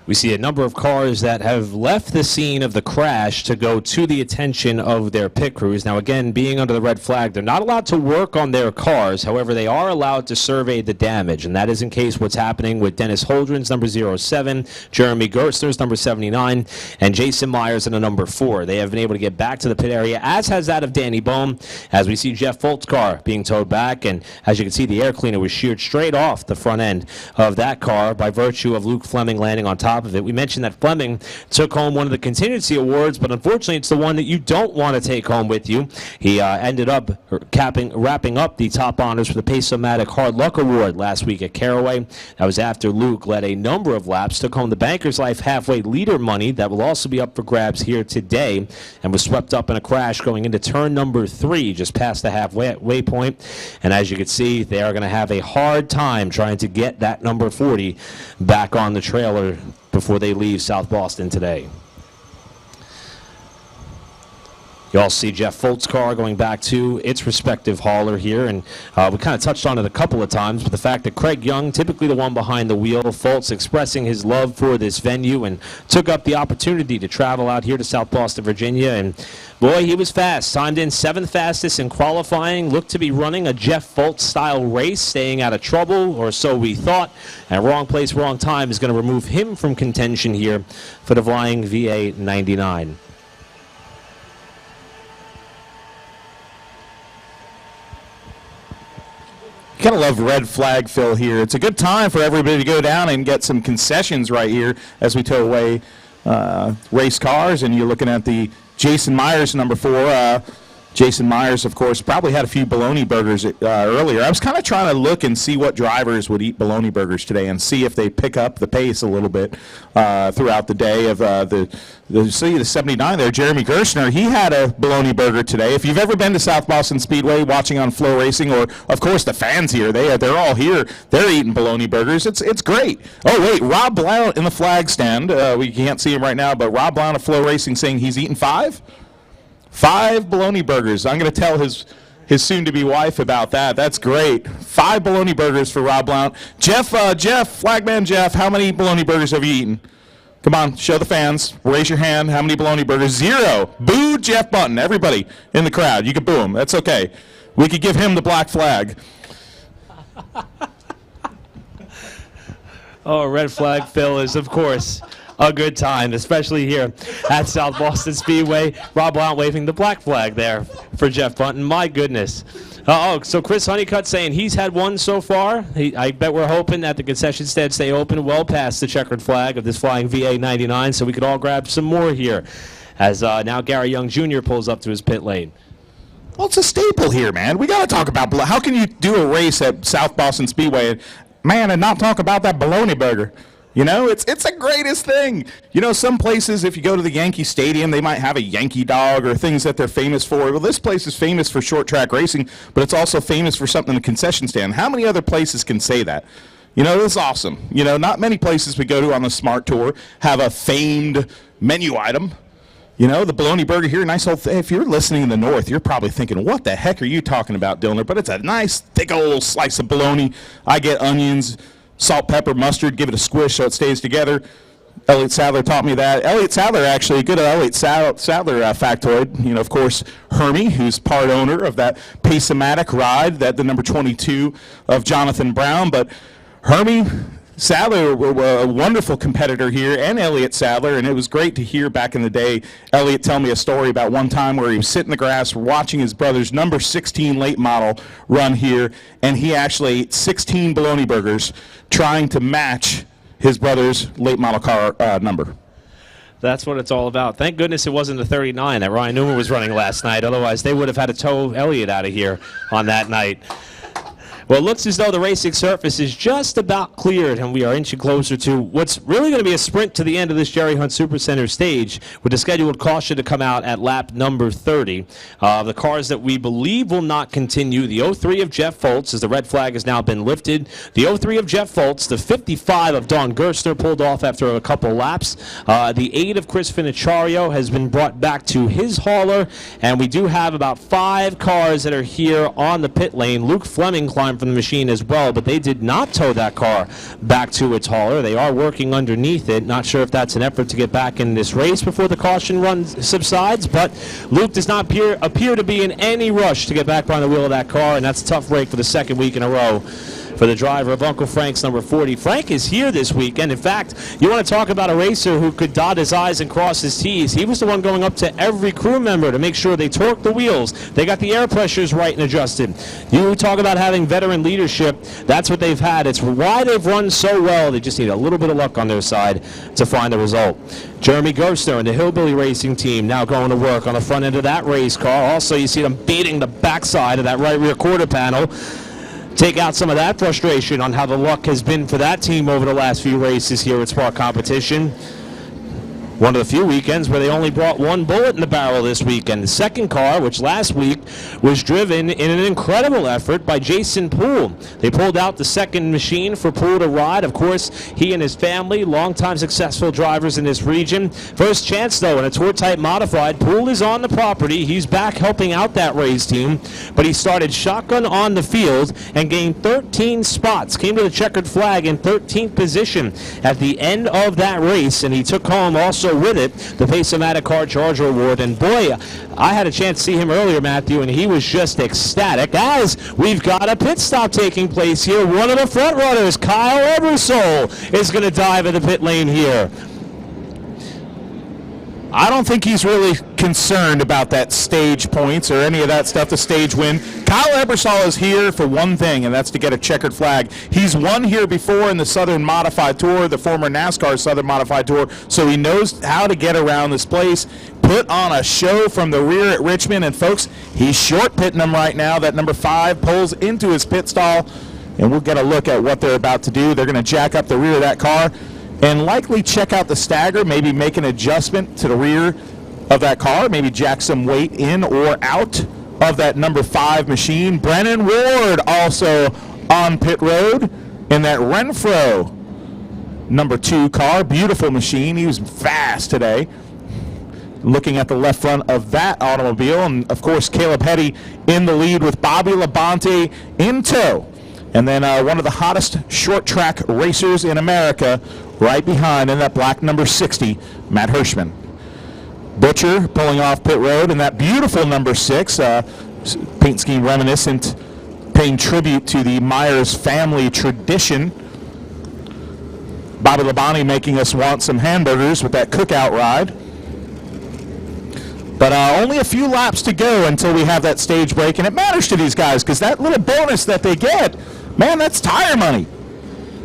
We see a number of cars that have left the scene of the crash to go to the attention of their pit crews. Now, again, being under the red flag, they're not allowed to work on their cars. However, they are allowed to survey the damage, and that is in case what's happening with Dennis Holdren's number 07, Jeremy Gerstner's number 79, and Jason Myers in a number 4. They have been able to get back to the pit area, as has that of Danny Bohm, as we see Jeff Fultz's car being towed back. And as you can see, the air cleaner was sheared straight off the front end of that car by virtue of Luke Fleming landing on top of it. We mentioned that Fleming took home one of the contingency awards, but unfortunately it's the one that you don't want to take home with you. He ended up wrapping up the top honors for the Pace-O-Matic Hard Luck Award last week at Caraway. That was after Luke led a number of laps, took home the Bankers Life halfway leader money that will also be up for grabs here today, and was swept up in a crash going into turn number 3, just past the halfway point. And as you can see, they are going to have a hard time trying to get that number 40 back on the trailer before they leave South Boston today. You all see Jeff Fultz's car going back to its respective hauler here, and we kind of touched on it a couple of times, but the fact that Craig Young, typically the one behind the wheel, Fultz expressing his love for this venue and took up the opportunity to travel out here to South Boston, Virginia, and boy, he was fast. Timed in 7th fastest in qualifying, looked to be running a Jeff Fultz-style race, staying out of trouble, or so we thought, and wrong place, wrong time is going to remove him from contention here for the Flying VA 99. Kind of love red flag fill here. It's a good time for everybody to go down and get some concessions right here as we tow away race cars. And you're looking at the Jason Myers number 4. Jason Myers, of course, probably had a few bologna burgers earlier. I was kind of trying to look and see what drivers would eat bologna burgers today and see if they pick up the pace a little bit throughout the day. Of the 79 there, Jeremy Gerstner, he had a bologna burger today. If you've ever been to South Boston Speedway watching on Flow Racing, or of course the fans here, they're all here. They're eating bologna burgers. It's great. Oh wait, Rob Blount in the flag stand. We can't see him right now, but Rob Blount of Flow Racing saying he's eaten 5 bologna burgers. I'm going to tell his soon-to-be wife about that. That's great. 5 bologna burgers for Rob Blount. Jeff, Flagman Jeff, how many bologna burgers have you eaten? Come on, show the fans. Raise your hand. How many bologna burgers? 0. Boo Jeff Bunton. Everybody in the crowd, you can boo him. That's okay. We could give him the black flag. Oh, red flag fill is, of course, a good time, especially here at South Boston Speedway. Rob Blount waving the black flag there for Jeff Bunton. My goodness. So Chris Honeycutt saying he's had one so far. I bet we're hoping that the concession stand stay open well past the checkered flag of this flying VA 99, so we could all grab some more here. As now Gary Young Jr. pulls up to his pit lane. Well, it's a staple here, man. We got to talk about how can you do a race at South Boston Speedway, man, and not talk about that bologna burger? You know, it's the greatest thing. You know, some places, if you go to the Yankee Stadium, they might have a Yankee dog or things that they're famous for. Well, this place is famous for short track racing, but it's also famous for something in the concession stand. How many other places can say that? You know, this is awesome. You know, not many places we go to on the Smart Tour have a famed menu item. You know, the bologna burger here, nice old thing. If you're listening in the north, you're probably thinking, what the heck are you talking about, Dillner? But it's a nice, thick old slice of bologna. I get onions, salt, pepper, mustard, give it a squish so it stays together. Elliott Sadler taught me that. Elliott Sadler, actually, good Elliott Sadler factoid. You know, of course, Hermie, who's part owner of that Pace-O-Matic ride, that the number 22 of Jonathan Brown. But Hermie Sadler were a wonderful competitor here, and Elliott Sadler, and it was great to hear back in the day Elliott tell me a story about one time where he was sitting in the grass watching his brother's number 16 late model run here, and he actually ate 16 bologna burgers trying to match his brother's late model car number. That's what it's all about. Thank goodness it wasn't the 39 that Ryan Newman was running last night. Otherwise, they would have had to tow Elliott out of here on that night. Well, it looks as though the racing surface is just about cleared, and we are inching closer to what's really going to be a sprint to the end of this Jerry Hunt Supercenter stage, with a scheduled caution to come out at lap number 30. The cars that we believe will not continue, the 03 of Jeff Foltz, as the red flag has now been lifted. The 03 of Jeff Foltz, the 55 of Don Gerstner pulled off after a couple laps. The 8 of Chris Finichario has been brought back to his hauler, and we do have about 5 cars that are here on the pit lane. Luke Fleming climbed from the machine as well, but they did not tow that car back to its hauler. They are working underneath it. Not sure if that's an effort to get back in this race before the caution run subsides, but Luke does not appear to be in any rush to get back behind the wheel of that car, and that's a tough break for the second week in a row for the driver of Uncle Frank's number 40. Frank is here this weekend. In fact, you want to talk about a racer who could dot his I's and cross his T's. He was the one going up to every crew member to make sure they torqued the wheels, they got the air pressures right and adjusted. You talk about having veteran leadership. That's what they've had. It's why they've run so well. They just need a little bit of luck on their side to find the result. Jeremy Gerstner and the Hillbilly Racing team now going to work on the front end of that race car. Also, you see them beating the backside of that right rear quarter panel. Take out some of that frustration on how the luck has been for that team over the last few races here at Spark Competition. One of the few weekends where they only brought one bullet in the barrel this weekend. The second car, which last week was driven in an incredible effort by Jason Poole. They pulled out the second machine for Poole to ride. Of course, he and his family, longtime successful drivers in this region. First chance, though, in a Tour Type Modified. Poole is on the property. He's back helping out that race team, but he started shotgun on the field and gained 13 spots. Came to the checkered flag in 13th position at the end of that race, and he took home also with it the Pace-O-Matic Car Charger Award. And boy, I had a chance to see him earlier, Matthew, and he was just ecstatic as we've got a pit stop taking place here. One of the front runners, Kyle Ebersole, is going to dive in the pit lane here. I don't think he's really concerned about that stage points or any of that stuff, the stage win. Kyle Ebersole is here for one thing, and that's to get a checkered flag. He's won here before in the Southern Modified Tour, the former NASCAR Southern Modified Tour, so he knows how to get around this place, put on a show from the rear at Richmond, and folks, he's short pitting them right now. That number 5 pulls into his pit stall, and we'll get a look at what they're about to do. They're going to jack up the rear of that car and likely check out the stagger, maybe make an adjustment to the rear of that car, maybe jack some weight in or out of that number 5 machine. Brennan Ward also on pit road in that Renfro number 2 car. Beautiful machine. He was fast today. Looking at the left front of that automobile, and of course Caleb Hetty in the lead with Bobby Labonte in tow. And then one of the hottest short track racers in America right behind in that black number 60, Matt Hirschman. Butcher pulling off pit road in that beautiful number 6, paint scheme reminiscent, paying tribute to the Myers family tradition. Bobby Labonte making us want some hamburgers with that cookout ride. But only a few laps to go until we have that stage break, and it matters to these guys because that little bonus that they get, man, that's tire money.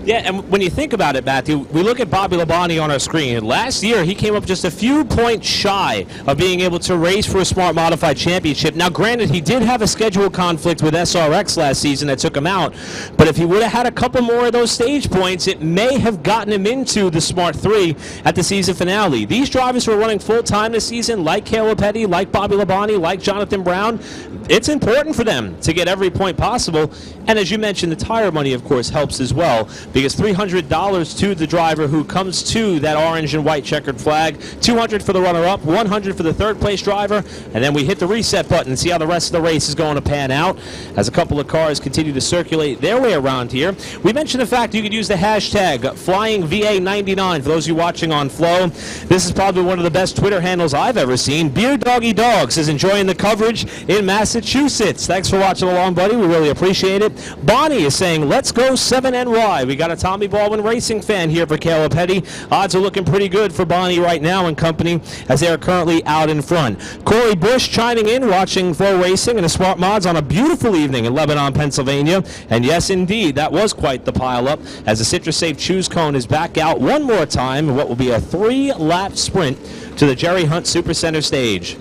Yeah, and when you think about it, Matthew, we look at Bobby Labonte on our screen. Last year, he came up just a few points shy of being able to race for a Smart Modified Championship. Now, granted, he did have a schedule conflict with SRX last season that took him out, but if he would have had a couple more of those stage points, it may have gotten him into the Smart 3 at the season finale. These drivers were running full-time this season, like Caleb Petty, like Bobby Labonte, like Jonathan Brown. It's important for them to get every point possible, and as you mentioned, the tire money, of course, helps as well, because $300 to the driver who comes to that orange and white checkered flag, $200 for the runner-up, $100 for the third-place driver, and then we hit the reset button and see how the rest of the race is going to pan out as a couple of cars continue to circulate their way around here. We mentioned the fact you could use the hashtag FlyingVA99 for those of you watching on Flow. This is probably one of the best Twitter handles I've ever seen. Beer Doggy Dogs is enjoying the coverage in Massachusetts. Thanks for watching along, buddy. We really appreciate it. Bonnie is saying, let's go 7NY. We got a Tommy Baldwin Racing fan here for Caleb Petty. Odds are looking pretty good for Bonnie right now and company as they are currently out in front. Corey Bush chiming in, watching Flow Racing and the Smart Mods on a beautiful evening in Lebanon, Pennsylvania. And yes, indeed, that was quite the pileup as the Citrus Safe Choose Cone is back out one more time in what will be a 3-lap sprint to the Jerry Hunt Supercenter stage.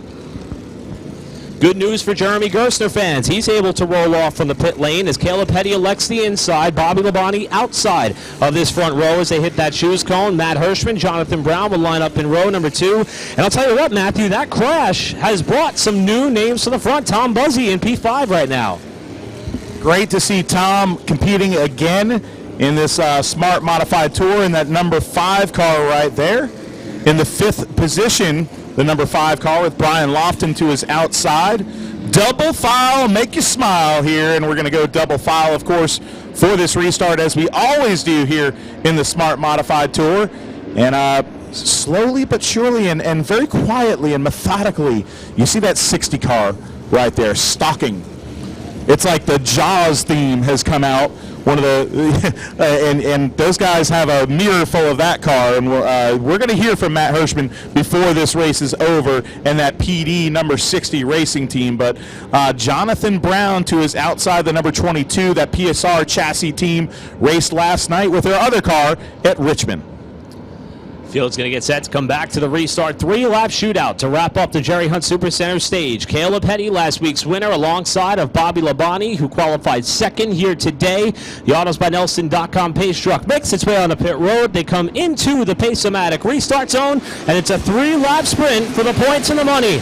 Good news for Jeremy Gerstner fans. He's able to roll off from the pit lane as Caleb Petty elects the inside. Bobby Labonte outside of this front row as they hit that shoes cone. Matt Hirschman, Jonathan Brown will line up in row number 2. And I'll tell you what, Matthew, that crash has brought some new names to the front. Tom Buzzy in P5 right now. Great to see Tom competing again in this Smart Modified Tour in that number 5 car right there. In the 5th position, the number 5 car with Brian Lofton to his outside. Double file, make you smile here, and we're going to go double file, of course, for this restart, as we always do here in the Smart Modified Tour. And slowly but surely and very quietly and methodically, you see that 60 car right there, stalking. It's like the Jaws theme has come out. One of the and those guys have a mirror full of that car, and we're going to hear from Matt Hirschman before this race is over and that PD number 60 racing team. But Jonathan Brown to his outside, the number 22, that PSR chassis team raced last night with their other car at Richmond. Field's going to get set to come back to the restart. 3-lap shootout to wrap up the Jerry Hunt Supercenter stage. Caleb Petty, last week's winner, alongside of Bobby Labonte, who qualified second here today. The AutosByNelson.com pace truck makes its way on the pit road. They come into the Pace-O-Matic restart zone, and it's a 3-lap sprint for the points and the money.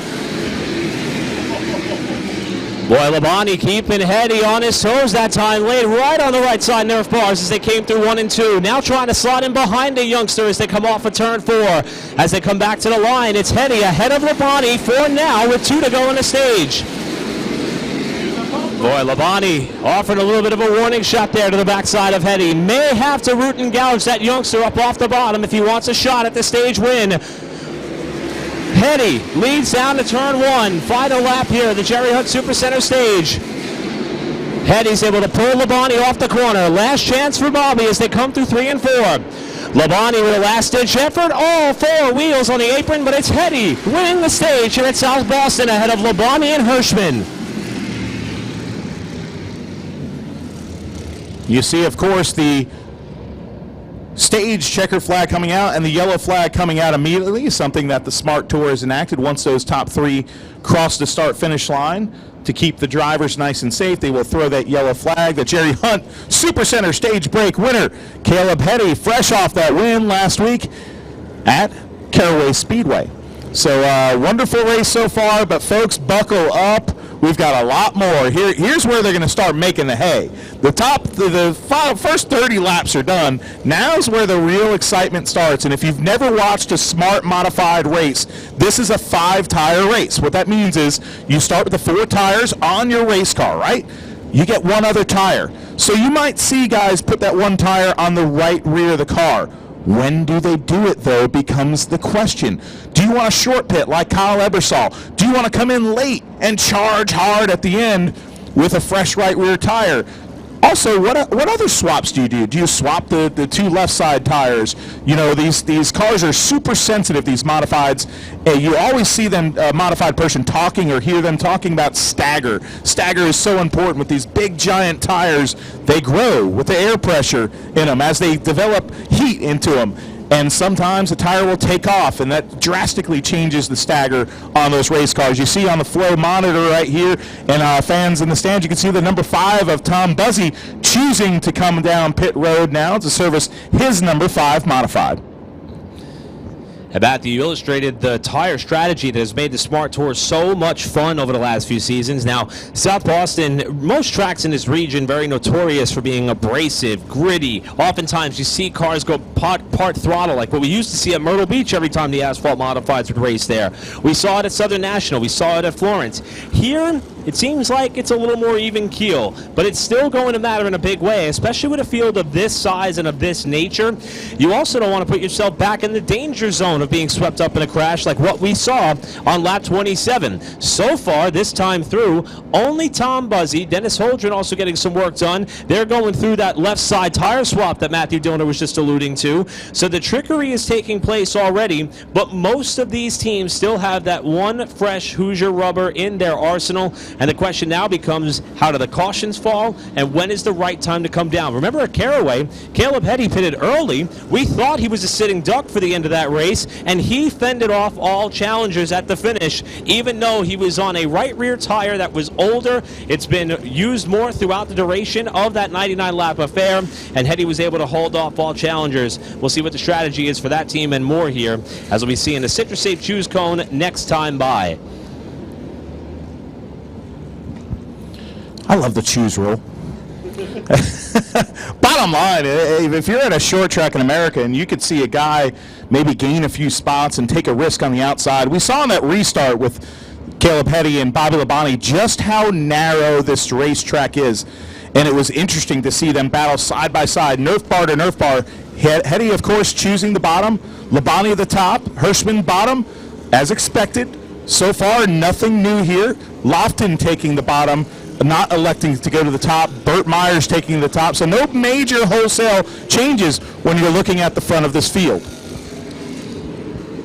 Boy, Labonte keeping Hetty on his toes that time, laid right on the right side Nerf bars as they came through 1 and 2. Now trying to slot in behind the youngster as they come off of turn 4. As they come back to the line, it's Hetty ahead of Labonte for now with 2 to go on the stage. Boy, Labonte offering a little bit of a warning shot there to the backside of Hetty. May have to root and gouge that youngster up off the bottom if he wants a shot at the stage win. Hetty leads down to turn 1. Final lap here at the Jerry Hunt Supercenter stage. Hetty's able to pull Labonte off the corner. Last chance for Bobby as they come through 3 and 4. Labonte with a last-ditch effort. All 4 wheels on the apron, but it's Hetty winning the stage here at South Boston ahead of Labonte and Hirschman. You see, of course, the stage checker flag coming out and the yellow flag coming out immediately, something that the Smart Tour has enacted once those top 3 cross the start-finish line. To keep the drivers nice and safe, they will throw that yellow flag. The Jerry Hunt Supercenter stage break winner, Caleb Hetty, fresh off that win last week at Caraway Speedway. So wonderful race so far, but folks, buckle up. We've got a lot more. Here's where they're going to start making the hay. The first 30 laps are done. Now's where the real excitement starts. And if you've never watched a Smart Modified race, this is a 5-tire race. What that means is you start with the 4 tires on your race car, right? You get 1 other tire. So you might see guys put that 1 tire on the right rear of the car. When do they do it, though, becomes the question. Do you want a short pit like Kyle Ebersol? Do you want to come in late and charge hard at the end with a fresh right rear tire? Also, what other swaps do you do? Do you swap the two left side tires? You know, these cars are super sensitive, these modifieds. You always see them, modified person talking or hear them talking about stagger. Stagger is so important with these big giant tires. They grow with the air pressure in them as they develop heat into them. And sometimes the tire will take off, and that drastically changes the stagger on those race cars. You see on the flow monitor right here, and fans in the stands, you can see the number 5 of Tom Buzzy choosing to come down pit road now to service his number 5 modified. Matthew, you illustrated the tire strategy that has made the Smart Tour so much fun over the last few seasons. Now, South Boston, most tracks in this region very notorious for being abrasive, gritty. Oftentimes you see cars go part throttle, like what we used to see at Myrtle Beach every time the asphalt modifieds would race there. We saw it at Southern National. We saw it at Florence. Here, it seems like it's a little more even keel, but it's still going to matter in a big way, especially with a field of this size and of this nature. You also don't want to put yourself back in the danger zone of being swept up in a crash like what we saw on lap 27. So far, this time through, only Tom Buzzy, Dennis Holdren also getting some work done. They're going through that left side tire swap that Matthew Dillner was just alluding to. So the trickery is taking place already, but most of these teams still have that one fresh Hoosier rubber in their arsenal. And the question now becomes, how do the cautions fall, and when is the right time to come down? Remember at Caraway, Caleb Hetty pitted early. We thought he was a sitting duck for the end of that race, and he fended off all challengers at the finish, even though he was on a right rear tire that was older. It's been used more throughout the duration of that 99-lap affair, and Hetty was able to hold off all challengers. We'll see what the strategy is for that team and more here, as we'll be seeing the Citrus Safe Choose Cone next time by. I love the choose rule. Bottom line, if you're at a short track in America and you could see a guy maybe gain a few spots and take a risk on the outside, we saw in that restart with Caleb Hetty and Bobby Labonte just how narrow this racetrack is. And it was interesting to see them battle side by side, Nerf bar to Nerf bar. Hetty, of course, choosing the bottom, Labonte at the top, Hirschman bottom, as expected. So far, nothing new here. Lofton taking the bottom, not electing to go to the top. Burt Myers taking the top. So no major wholesale changes when you're looking at the front of this field.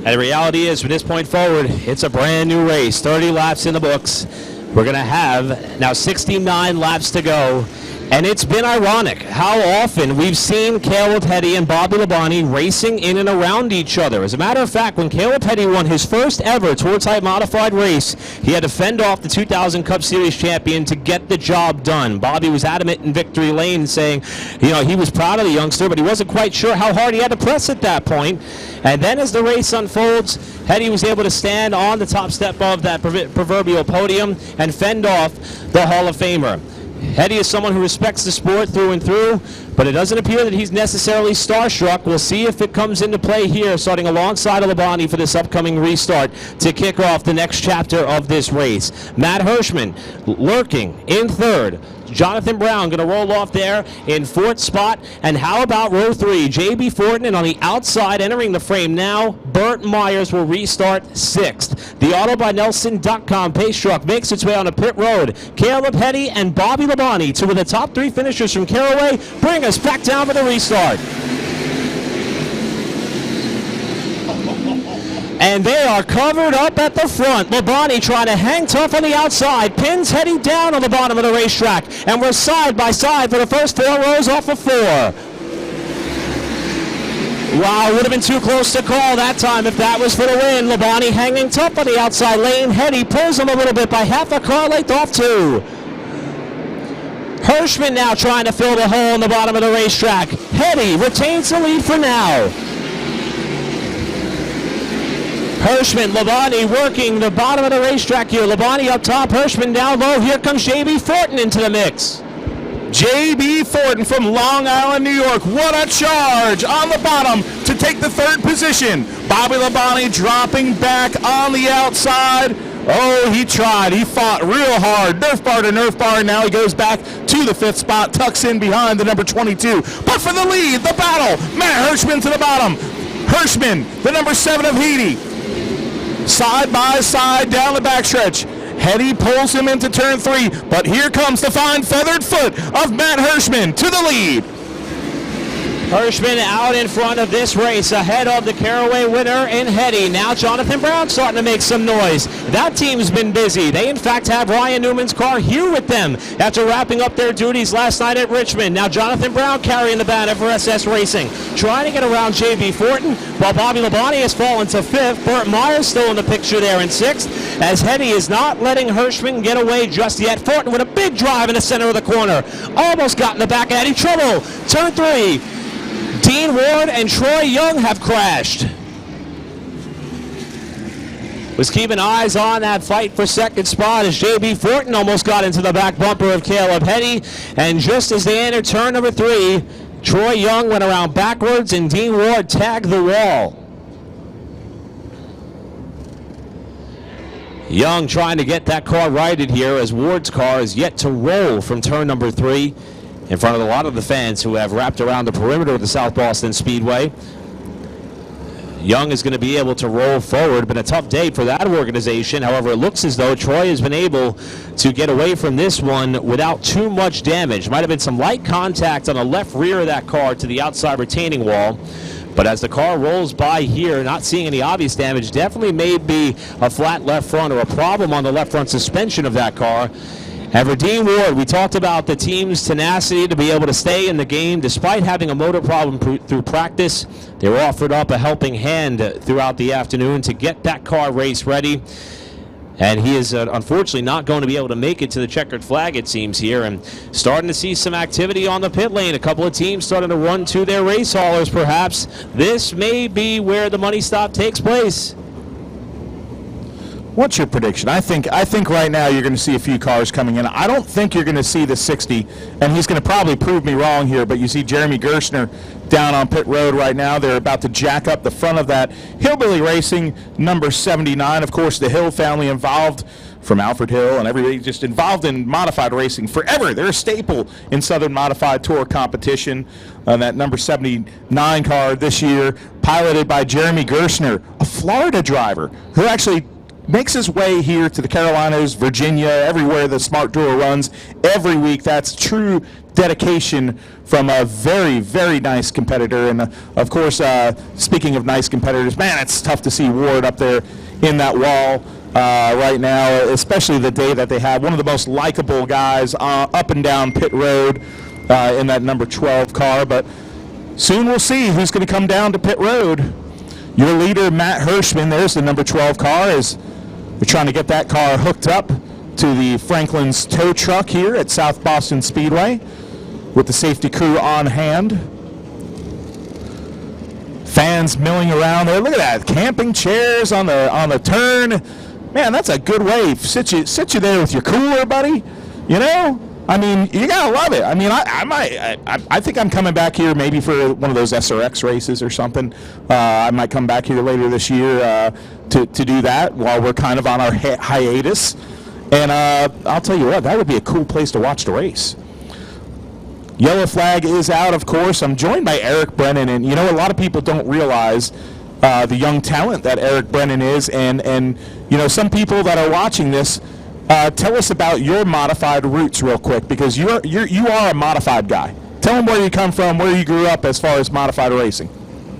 And the reality is, from this point forward, it's a brand new race. 30 laps in the books. We're going to have now 69 laps to go. And it's been ironic how often we've seen Caleb Hetty and Bobby Labonte racing in and around each other. As a matter of fact, when Caleb Hetty won his first ever Tour Type Modified race, he had to fend off the 2000 Cup Series champion to get the job done. Bobby was adamant in victory lane, saying, you know, he was proud of the youngster, but he wasn't quite sure how hard he had to press at that point. And then as the race unfolds, Hetty was able to stand on the top step of that proverbial podium and fend off the Hall of Famer. Hetty is someone who respects the sport through and through, but it doesn't appear that he's necessarily starstruck. We'll see if it comes into play here, starting alongside of Labonte for this upcoming restart to kick off the next chapter of this race. Matt Hirschman lurking in third. Jonathan Brown going to roll off there in fourth spot. And how about row 3? J.B. Fortin, and on the outside entering the frame now, Burt Myers will restart sixth. The AutoByNelson.com pace truck makes its way on a pit road. Caleb Hetty and Bobby Labonte, two of the top 3 finishers from Caraway, bring us back down for the restart. And they are covered up at the front. Labonte trying to hang tough on the outside. Pins Hetty down on the bottom of the racetrack. And we're side by side for the first 4 rows off of 4. Wow, would have been too close to call that time if that was for the win. Labonte hanging tough on the outside lane. Hetty pulls him a little bit by half a car length off 2. Hirschman now trying to fill the hole in the bottom of the racetrack. Hetty retains the lead for now. Hirschman, Labonte working the bottom of the racetrack here. Labonte up top, Hirschman down low. Here comes J.B. Fortin into the mix. J.B. Fortin from Long Island, New York. What a charge on the bottom to take the 3rd position. Bobby Labonte dropping back on the outside. Oh, he tried. He fought real hard. Nerf bar to Nerf bar. Now he goes back to the 5th spot, tucks in behind the number 22. But for the lead, the battle, Matt Hirschman to the bottom. Hirschman, the number 7 of Haiti. Side by side down the backstretch. Hetty pulls him into turn 3, but here comes the fine feathered foot of Matt Hirschman to the lead. Hirschman out in front of this race, ahead of the Caraway winner in Hetty. Now Jonathan Brown starting to make some noise. That team's been busy. They, in fact, have Ryan Newman's car here with them after wrapping up their duties last night at Richmond. Now Jonathan Brown carrying the banner for SS Racing, trying to get around J.B. Fortin, while Bobby Labonte has fallen to 5th. Burt Myers still in the picture there in 6th, as Hetty is not letting Hirschman get away just yet. Fortin with a big drive in the center of the corner. Almost got in the back of Hetty. Trouble. Turn 3. Dean Ward and Troy Young have crashed. Was keeping eyes on that fight for second spot as J.B. Fortin almost got into the back bumper of Caleb Hetty. And just as they entered turn number 3, Troy Young went around backwards and Dean Ward tagged the wall. Young trying to get that car righted here as Ward's car is yet to roll from turn number 3. In front of a lot of the fans who have wrapped around the perimeter of the South Boston Speedway. Young is going to be able to roll forward. Been a tough day for that organization. However, it looks as though Troy has been able to get away from this one without too much damage. Might have been some light contact on the left rear of that car to the outside retaining wall. But as the car rolls by here, not seeing any obvious damage, definitely may be a flat left front or a problem on the left front suspension of that car. And for Dean Ward, we talked about the team's tenacity to be able to stay in the game despite having a motor problem through practice. They were offered up a helping hand throughout the afternoon to get that car race ready. And he is unfortunately not going to be able to make it to the checkered flag, it seems, here. And starting to see some activity on the pit lane. A couple of teams starting to run to their race haulers, perhaps. This may be where the money stop takes place. What's your prediction? I think right now you're going to see a few cars coming in. I don't think you're going to see the 60, and he's going to probably prove me wrong here, but you see Jeremy Gershner down on pit road right now. They're about to jack up the front of that Hillbilly Racing number 79. Of course, the Hill family involved from Alfred Hill and everybody just involved in modified racing forever. They're a staple in Southern Modified Tour competition. That number 79 car this year, piloted by Jeremy Gershner, a Florida driver who actually makes his way here to the Carolinas, Virginia, everywhere the Smart Tour runs every week. That's true dedication from a very, very nice competitor. And of course, speaking of nice competitors, man, it's tough to see Ward up there in that wall right now, especially the day that they have one of the most likable guys up and down pit road in that number 12 car. But soon we'll see who's going to come down to pit road. Your leader, Matt Hirschman, there's the number 12 car, is we're trying to get that car hooked up to the Franklin's tow truck here at South Boston Speedway with the safety crew on hand. Fans milling around there. Look at that, camping chairs on the turn. Man, that's a good way. Sit you there with your cooler, buddy. You know, I mean, you gotta love it. I mean, I think I'm coming back here maybe for one of those SRX races or something. I might come back here later this year to do that while we're kind of on our hiatus. And I'll tell you what, that would be a cool place to watch the race. Yellow flag is out, of course. I'm joined by Eric Brennan, and you know, a lot of people don't realize the young talent that Eric Brennan is, and you know, some people that are watching this. Tell us about your modified roots real quick, because you are a modified guy. Tell them where you come from, where you grew up as far as modified racing.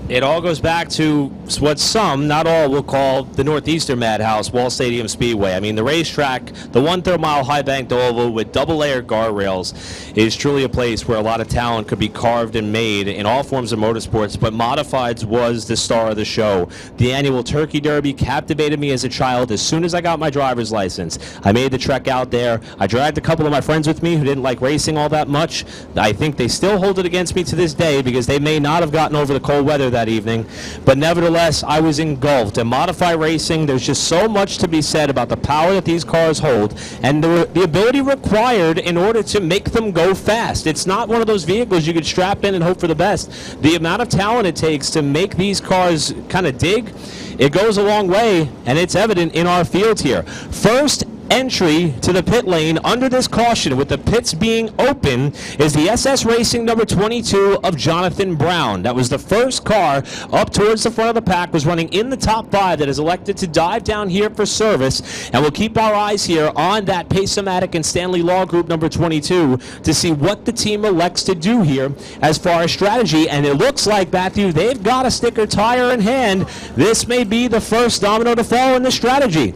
It all goes back to what some, not all, will call the Northeastern Madhouse, Wall Stadium Speedway. I mean, the racetrack, the 1/3 mile high banked oval with double-layered guardrails is truly a place where a lot of talent could be carved and made in all forms of motorsports, but Modifieds was the star of the show. The annual Turkey Derby captivated me as a child. As soon as I got my driver's license, I made the trek out there. I dragged a couple of my friends with me who didn't like racing all that much. I think they still hold it against me to this day because they may not have gotten over the cold weather that evening, but nevertheless, I was engulfed. In modified racing, there's just so much to be said about the power that these cars hold and the ability required in order to make them go fast. It's not one of those vehicles you could strap in and hope for the best. The amount of talent it takes to make these cars kind of dig, it goes a long way, and it's evident in our field here. First entry to the pit lane under this caution with the pits being open is the SS Racing number 22 of Jonathan Brown. That was the first car up towards the front of the pack, was running in the top 5 that has elected to dive down here for service, and we'll keep our eyes here on that Pace-O-Matic and Stanley Law Group number 22 to see what the team elects to do here as far as strategy. And it looks like, Matthew, they've got a sticker tire in hand. This may be the first domino to fall in the strategy.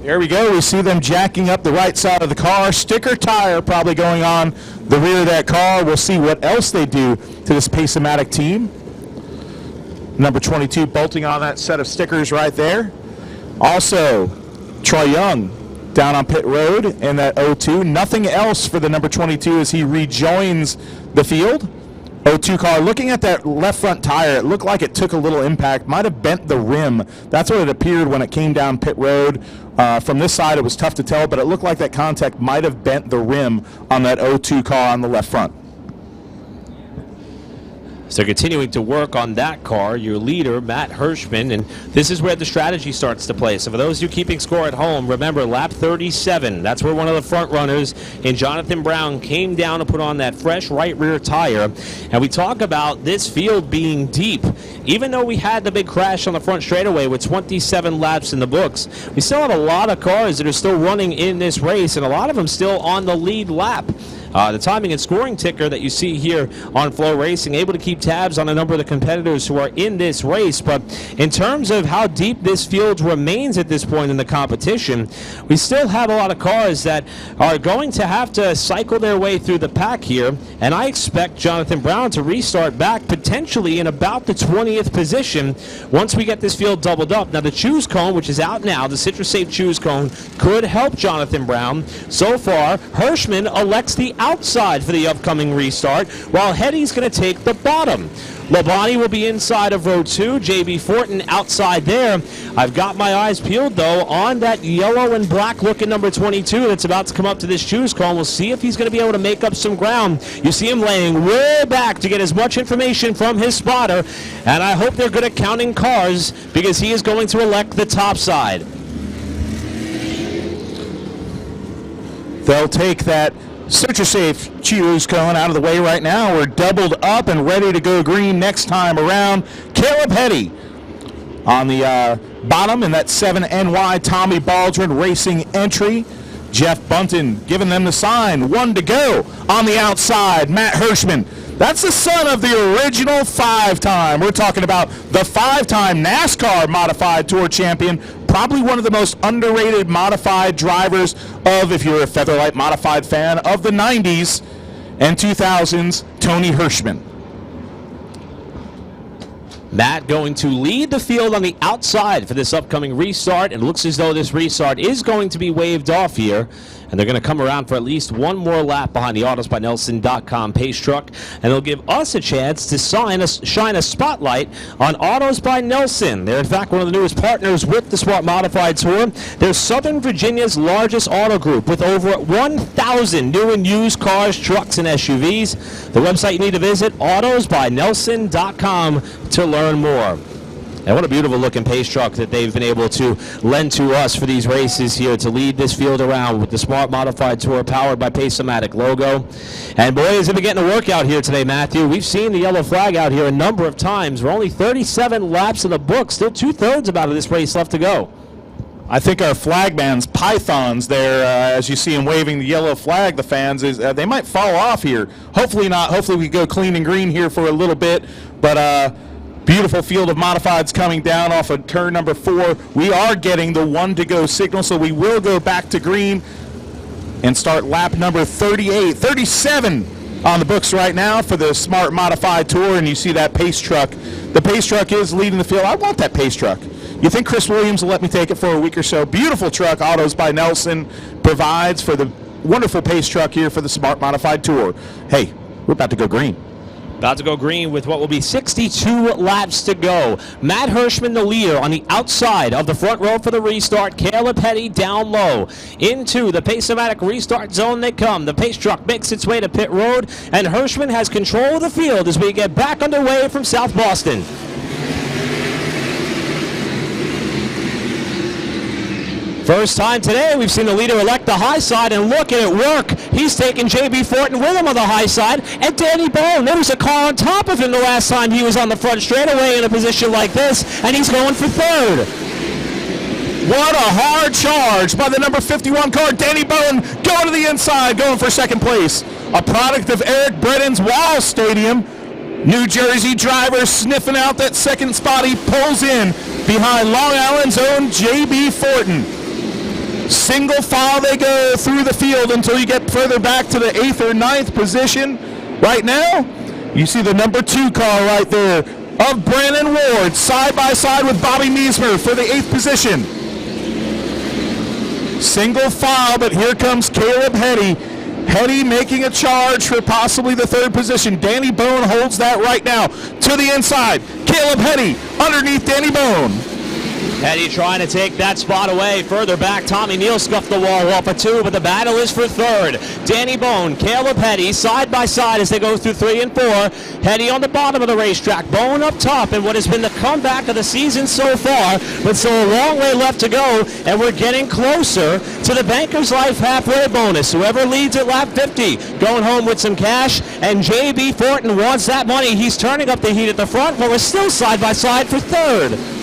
There we go. We see them jacking up the right side of the car. Sticker tire probably going on the rear of that car. We'll see what else they do to this Pace-O-Matic team. Number 22 bolting on that set of stickers right there. Also, Troy Young down on pit road in that 02. Nothing else for the number 22 as he rejoins the field. 02 car, looking at that left front tire, it looked like it took a little impact, might have bent the rim. That's what it appeared when it came down pit road. From this side, it was tough to tell, but it looked like that contact might have bent the rim on that 02 car on the left front. So continuing to work on that car, your leader, Matt Hirschman, and this is where the strategy starts to play. So for those of you keeping score at home, remember lap 37, that's where one of the front runners in Jonathan Brown came down to put on that fresh right rear tire. And we talk about this field being deep. Even though we had the big crash on the front straightaway with 27 laps in the books, we still have a lot of cars that are still running in this race, and a lot of them still on the lead lap. The timing and scoring ticker that you see here on Flow Racing, able to keep tabs on a number of the competitors who are in this race. But in terms of how deep this field remains at this point in the competition, we still have a lot of cars that are going to have to cycle their way through the pack here. And I expect Jonathan Brown to restart back potentially in about the 20th position once we get this field doubled up. Now the choose cone, which is out now, the Citrus Safe choose cone, could help Jonathan Brown. So far, Hirschman elects the outside for the upcoming restart, while Hetty's going to take the bottom. Labonte will be inside of row 2, JB Fortin outside there. I've got my eyes peeled, though, on that yellow and black looking number 22 that's about to come up to this choose cone. We'll see if he's going to be able to make up some ground. You see him laying way back to get as much information from his spotter, and I hope they're good at counting cars because he is going to elect the top side. They'll take that Citrus Safe choose cone out of the way right now. We're doubled up and ready to go green next time around. Caleb Hetty on the bottom in that 7NY Tommy Baldwin Racing entry. Jeff Bunton giving them the sign. 1 to go on the outside. Matt Hirschman. That's the son of the original 5-time. We're talking about the 5-time NASCAR Modified Tour champion. Probably one of the most underrated modified drivers of, if you're a Featherlight Modified fan, of the 90s and 2000s, Tony Hirschman. Matt going to lead the field on the outside for this upcoming restart. It looks as though this restart is going to be waved off here, and they're going to come around for at least one more lap behind the AutosByNelson.com pace truck, and they'll give us a chance to shine a spotlight on Autos by Nelson. They're in fact one of the newest partners with the Smart Modified Tour. They're Southern Virginia's largest auto group with over 1,000 new and used cars, trucks, and SUVs. The website you need to visit, AutosByNelson.com, to learn more. And what a beautiful looking pace truck that they've been able to lend to us for these races here to lead this field around with the Smart Modified Tour powered by Pace-O-Matic logo. And boy, is it been getting a workout here today, Matthew. We've seen the yellow flag out here a number of times. We're only 37 laps in the book, still 2/3 about of this race left to go. I think our flagman's pythons there, as you see him waving the yellow flag, the fans, is they might fall off here. Hopefully not. Hopefully we go clean and green here for a little bit. But beautiful field of modifieds coming down off of turn number 4. We are getting the 1 to go signal, so we will go back to green and start lap number 37 on the books right now for the Smart Modified Tour. And you see that pace truck. The pace truck is leading the field. I want that pace truck. You think Chris Williams will let me take it for a week or so? Beautiful truck Autos by Nelson provides for the wonderful pace truck here for the Smart Modified Tour. Hey, we're about to go green. About to go green with what will be 62 laps to go. Matt Hirschman, the leader, on the outside of the front row for the restart. Caleb Hetty down low. Into the Pace-O-Matic restart zone they come. The pace truck makes its way to pit road, and Hirschman has control of the field as we get back underway from South Boston. First time today we've seen the leader elect the high side, and look at it work. He's taking J.B. Fortin with him on the high side, and Danny Bone, there was a car on top of him the last time he was on the front straightaway in a position like this, and he's going for third. What a hard charge by the number 51 car. Danny Bone going to the inside, going for second place. A product of Eric Brennan's Wall Stadium. New Jersey driver sniffing out that second spot. He pulls in behind Long Island's own J.B. Fortin. Single file they go through the field until you get further back to the 8th or 9th position. Right now, you see the number 2 car right there of Brandon Ward side by side with Bobby Meismer for the 8th position. Single file, but here comes Caleb Hetty. Hetty making a charge for possibly the 3rd position. Danny Bone holds that right now to the inside. Caleb Hetty underneath Danny Bone. Hetty trying to take that spot away. Further back, Tommy Neal scuffed the wall off a 2, but the battle is for 3rd. Danny Bone, Caleb Hetty, side by side as they go through 3 and 4. Hetty on the bottom of the racetrack, Bone up top, and what has been the comeback of the season so far, but still a long way left to go, and we're getting closer to the Banker's Life halfway bonus. Whoever leads at lap 50, going home with some cash, and J.B. Fortin wants that money. He's turning up the heat at the front, but we're still side by side for 3rd.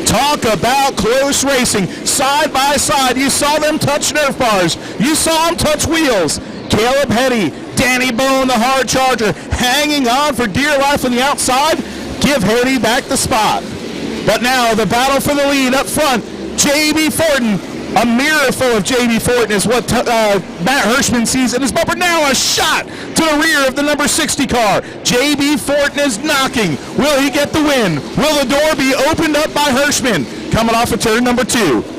Talk about close racing. Side by side, you saw them touch Nerf bars. You saw them touch wheels. Caleb Hetty, Danny Bone, the hard charger, hanging on for dear life on the outside. Give Hetty back the spot. But now the battle for the lead up front. J.B. Fortin, a mirror full of J.B. Fortin is what Matt Hirschman sees in his bumper. Now a shot to the rear of the number 60 car. J.B. Fortin is knocking. Will he get the win? Will the door be opened up by Hirschman? Coming off of turn number 2.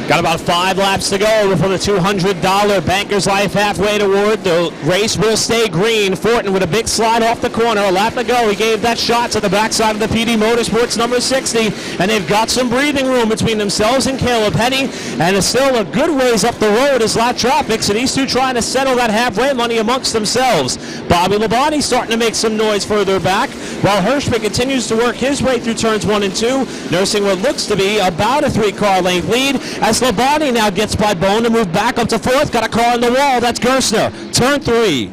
Got about 5 laps to go before the $200 Banker's Life Halfway Award. The race will stay green. Fortin with a big slide off the corner. A lap to go. He gave that shot to the backside of the PD Motorsports number 60, and they've got some breathing room between themselves and Caleb Hetty, and it's still a good ways up the road as lap traffic, so these two trying to settle that halfway money amongst themselves. Bobby Labonte starting to make some noise further back, while Hirschman continues to work his way through turns 1 and 2, nursing what looks to be about a 3-car length lead, as Labonte now gets by Bone to move back up to 4th. Got a car on the wall. That's Gerstner. Turn 3.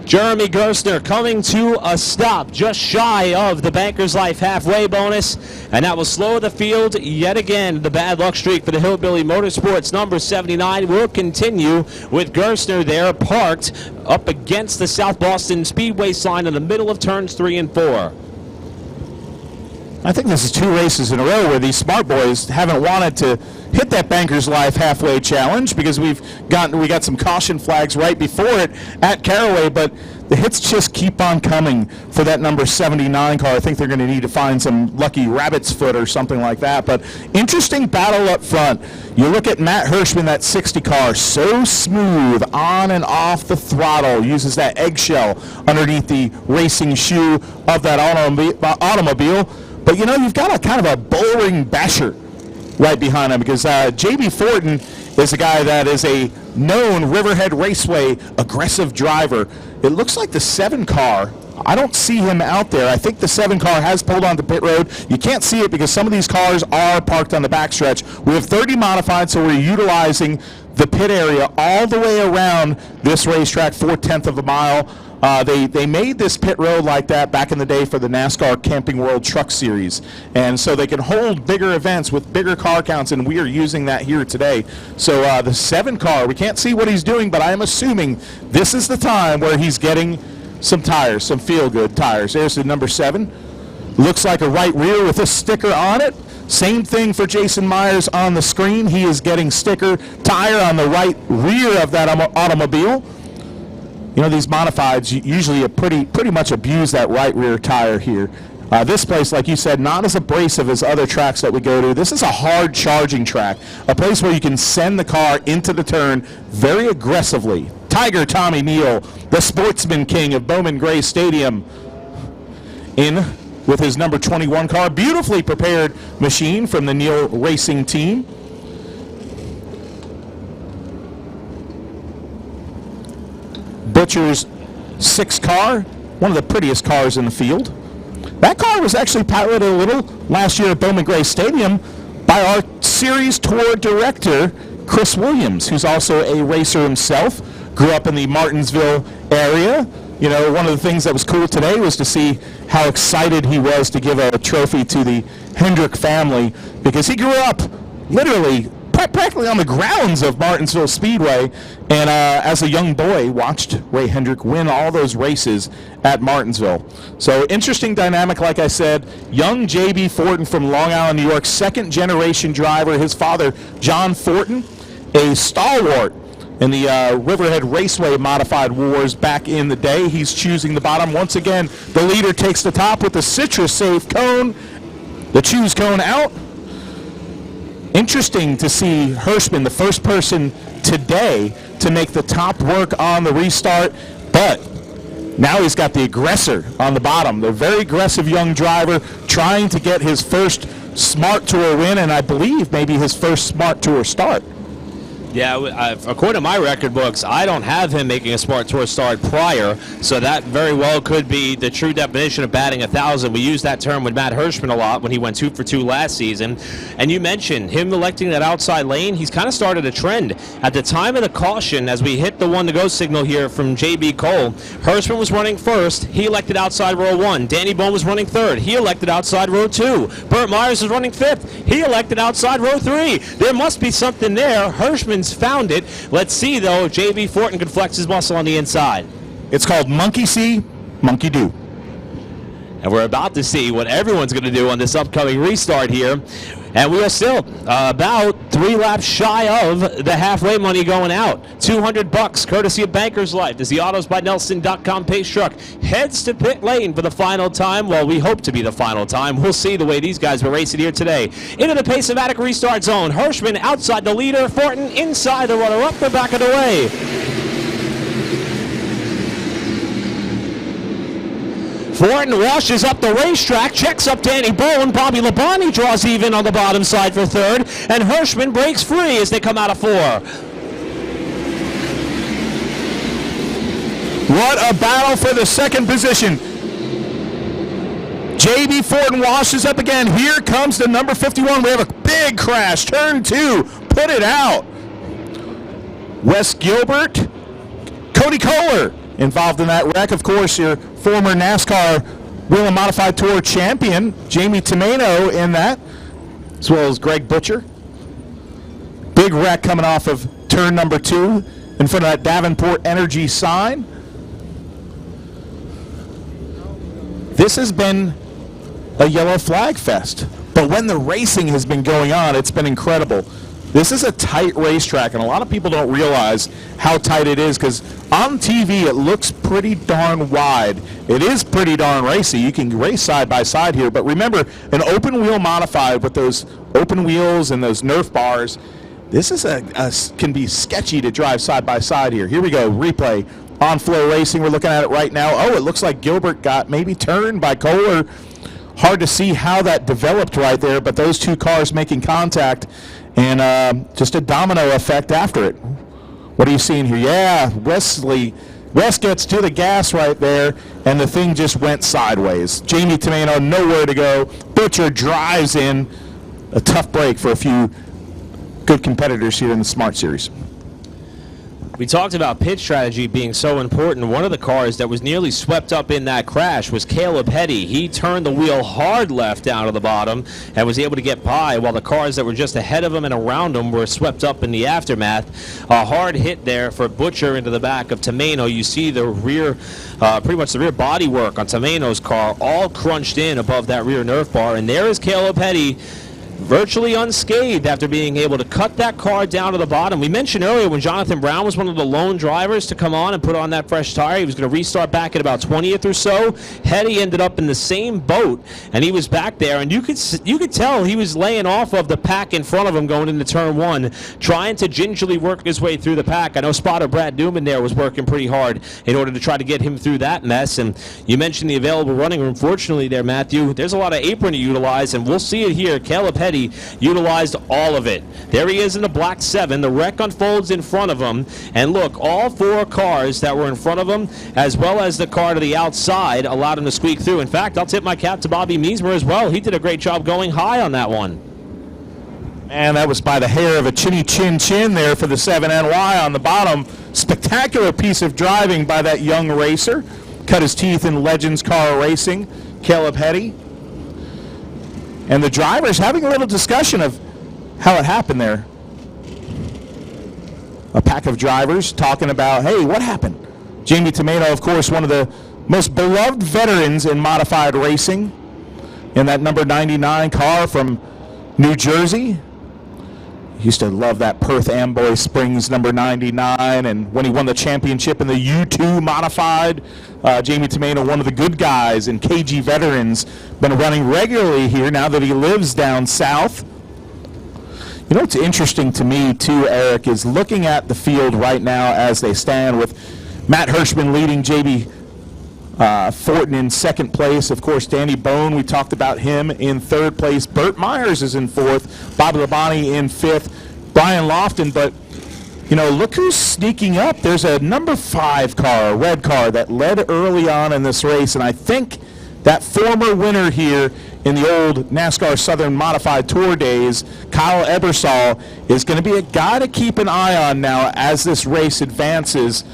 Jeremy Gerstner coming to a stop just shy of the Banker's Life halfway bonus, and that will slow the field yet again. The bad luck streak for the Hillbilly Motorsports number 79 will continue with Gerstner there parked up against the South Boston Speedway sign in the middle of turns 3 and 4. I think this is 2 races in a row where these smart boys haven't wanted to hit that Banker's Life halfway challenge because we got some caution flags right before it at Caraway, but the hits just keep on coming for that number 79 car. I think they're going to need to find some lucky rabbit's foot or something like that. But interesting battle up front. You look at Matt Hirschman, that 60 car, so smooth on and off the throttle, uses that eggshell underneath the racing shoe of that automobile. But, you know, you've got a kind of a bullring basher right behind him because J.B. Fortin is a guy that is a known Riverhead Raceway aggressive driver. It looks like the 7 car, I don't see him out there. I think the 7 car has pulled onto pit road. You can't see it because some of these cars are parked on the backstretch. We have 30 modified, so we're utilizing the pit area all the way around this racetrack, 4/10 of a mile. They made this pit road like that back in the day for the NASCAR Camping World Truck Series, and so they can hold bigger events with bigger car counts, and we are using that here today. So the 7 car, we can't see what he's doing, but I am assuming this is the time where he's getting some tires, some feel-good tires. There's the number 7. Looks like a right rear with a sticker on it. Same thing for Jason Myers on the screen. He is getting sticker tire on the right rear of that automobile. You know, these modifieds usually pretty much abuse that right rear tire here. This place, like you said, not as abrasive as other tracks that we go to. This is a hard charging track, a place where you can send the car into the turn very aggressively. Tiger Tommy Neal, the sportsman king of Bowman Gray Stadium, in with his number 21 car. Beautifully prepared machine from the Neal Racing team. Butcher's 6 car, one of the prettiest cars in the field. That car was actually piloted a little last year at Bowman Gray Stadium by by our series tour director, Chris Williams, who's also a racer himself, grew up in the Martinsville area. You know, one of the things that was cool today was to see how excited he was to give a trophy to the Hendrick family, because he grew up literally practically on the grounds of Martinsville Speedway, and as a young boy watched Ray Hendrick win all those races at Martinsville. So interesting dynamic, like I said. Young J.B. Thornton from Long Island, New York, second generation driver. His father, John Thornton, a stalwart in the Riverhead Raceway modified wars back in the day. He's choosing the bottom. Once again, the leader takes the top with the citrus safe cone. The choose cone out. Interesting to see Hirschman, the first person today to make the top work on the restart, but now he's got the aggressor on the bottom. The very aggressive young driver trying to get his first Smart Tour win, and I believe maybe his first Smart Tour start. Yeah, according to my record books, I don't have him making a Smart Tour start prior, so that very well could be the true definition of batting 1,000. We use that term with Matt Hirschman a lot when he went 2 for 2 last season. And you mentioned him electing that outside lane. He's kind of started a trend. At the time of the caution, as we hit the 1-to-go signal here from J.B. Cole, Hirschman was running first. He elected outside row 1. Danny Bone was running third. He elected outside row 2. Burt Myers was running fifth. He elected outside row 3. There must be something there. Hirschman found it. Let's see, though, if J.B. Thornton can flex his muscle on the inside. It's called monkey see, monkey do. And we're about to see what everyone's going to do on this upcoming restart here. And we are still about 3 laps shy of the halfway money going out. $200 courtesy of Bankers Life as the AutosByNelson.com pace truck heads to pit lane for the final time. Well, we hope to be the final time. We'll see the way these guys were racing here today. Into the Pace-O-Matic restart zone. Hirschman outside the leader. Thornton inside the runner-up. They're back of the way. Thornton washes up the racetrack, checks up Danny Bone. Bobby Labonte draws even on the bottom side for third, and Hirschman breaks free as they come out of 4. What a battle for the second position. J.B. Thornton washes up again. Here comes the number 51. We have a big crash. Turn 2. Put it out. Wes Gilbert. Cody Kohler involved in that wreck. Of course, your former NASCAR Wheel and Modified Tour champion, Jamie Tomeno, in that, as well as Greg Butcher. Big wreck coming off of turn number 2 in front of that Davenport Energy sign. This has been a yellow flag fest, but when the racing has been going on, it's been incredible. This is a tight racetrack, and a lot of people don't realize how tight it is, because on TV it looks pretty darn wide. It is pretty darn racy. You can race side by side here, but remember, an open wheel modified with those open wheels and those Nerf bars, this is can be sketchy to drive side by side here. Here we go, replay on Flow Racing. We're looking at it right now. Oh, it looks like Gilbert got maybe turned by Kohler. Hard to see how that developed right there, but those two cars making contact, and just a domino effect after it. What are you seeing here? Yeah, Wes gets to the gas right there, and the thing just went sideways. Jamie Tomeno, nowhere to go. Butcher drives in. A tough break for a few good competitors here in the Smart Series. We talked about pit strategy being so important. One of the cars that was nearly swept up in that crash was Caleb Hetty. He turned the wheel hard left down to the bottom and was able to get by, while the cars that were just ahead of him and around him were swept up in the aftermath. A hard hit there for Butcher into the back of Tomeno. You see the rear, pretty much the rear body work on Tomeno's car all crunched in above that rear Nerf bar, and there is Caleb Hetty, virtually unscathed after being able to cut that car down to the bottom. We mentioned earlier when Jonathan Brown was one of the lone drivers to come on and put on that fresh tire, he was going to restart back at about 20th or so. Hetty ended up in the same boat, and he was back there, and you could tell he was laying off of the pack in front of him going into turn 1, trying to gingerly work his way through the pack. I know spotter Brad Newman there was working pretty hard in order to try to get him through that mess. And you mentioned the available running room. Fortunately there, Matthew, there's a lot of apron to utilize, and we'll see it here. Caleb Hetty utilized all of it. There he is in the black 7. The wreck unfolds in front of him, and look, all 4 cars that were in front of him, as well as the car to the outside, allowed him to squeak through. In fact, I'll tip my cap to Bobby Meismer as well. He did a great job going high on that one. And that was by the hair of a chinny chin chin there for the 7NY on the bottom. Spectacular piece of driving by that young racer. Cut his teeth in Legends Car Racing, Caleb Hetty. And the drivers having a little discussion of how it happened there. A pack of drivers talking about, hey, what happened? Jamie Tomato, of course, one of the most beloved veterans in modified racing in that number 99 car from New Jersey. Used to love that Perth Amboy Springs number 99, and when he won the championship in the U2 modified, Jamie Tomato, one of the good guys in KG Veterans, been running regularly here now that he lives down south. You know what's interesting to me too, Eric, is looking at the field right now as they stand with Matt Hirschman leading, JB Thornton in second place. Of course, Danny Bone, we talked about him in third place. Burt Myers is in fourth. Bobby Labonte in fifth. Brian Lofton, but, you know, look who's sneaking up. There's a number 5 car, a red car, that led early on in this race, and I think that former winner here in the old NASCAR Southern Modified Tour days, Kyle Ebersol, is going to be a guy to keep an eye on now as this race advances.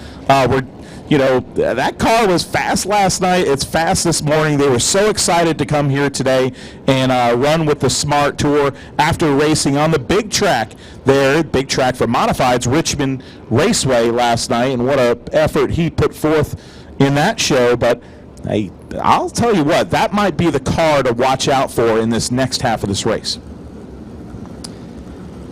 You know, that car was fast last night. It's fast this morning. They were so excited to come here today and run with the Smart Tour after racing on the big track there, big track for Modifieds, Richmond Raceway last night, and what an effort he put forth in that show. But hey, I'll tell you what, that might be the car to watch out for in this next half of this race.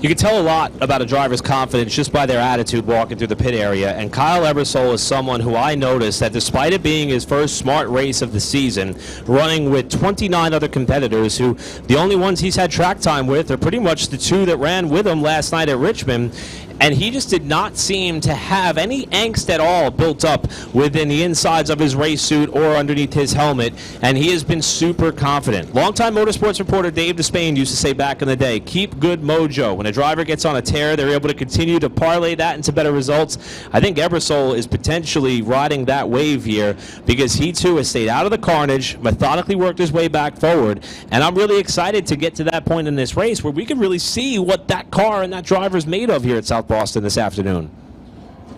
You can tell a lot about a driver's confidence just by their attitude walking through the pit area, and Kyle Ebersol is someone who I noticed that despite it being his first Smart race of the season, running with 29 other competitors who the only ones he's had track time with are pretty much the 2 that ran with him last night at Richmond, and he just did not seem to have any angst at all built up within the insides of his race suit or underneath his helmet, and he has been super confident. Longtime motorsports reporter Dave Despain used to say back in the day, keep good mojo. When a driver gets on a tear, they're able to continue to parlay that into better results. I think Ebersol is potentially riding that wave here because he too has stayed out of the carnage, methodically worked his way back forward, and I'm really excited to get to that point in this race where we can really see what that car and that driver's made of here at South Boston this afternoon.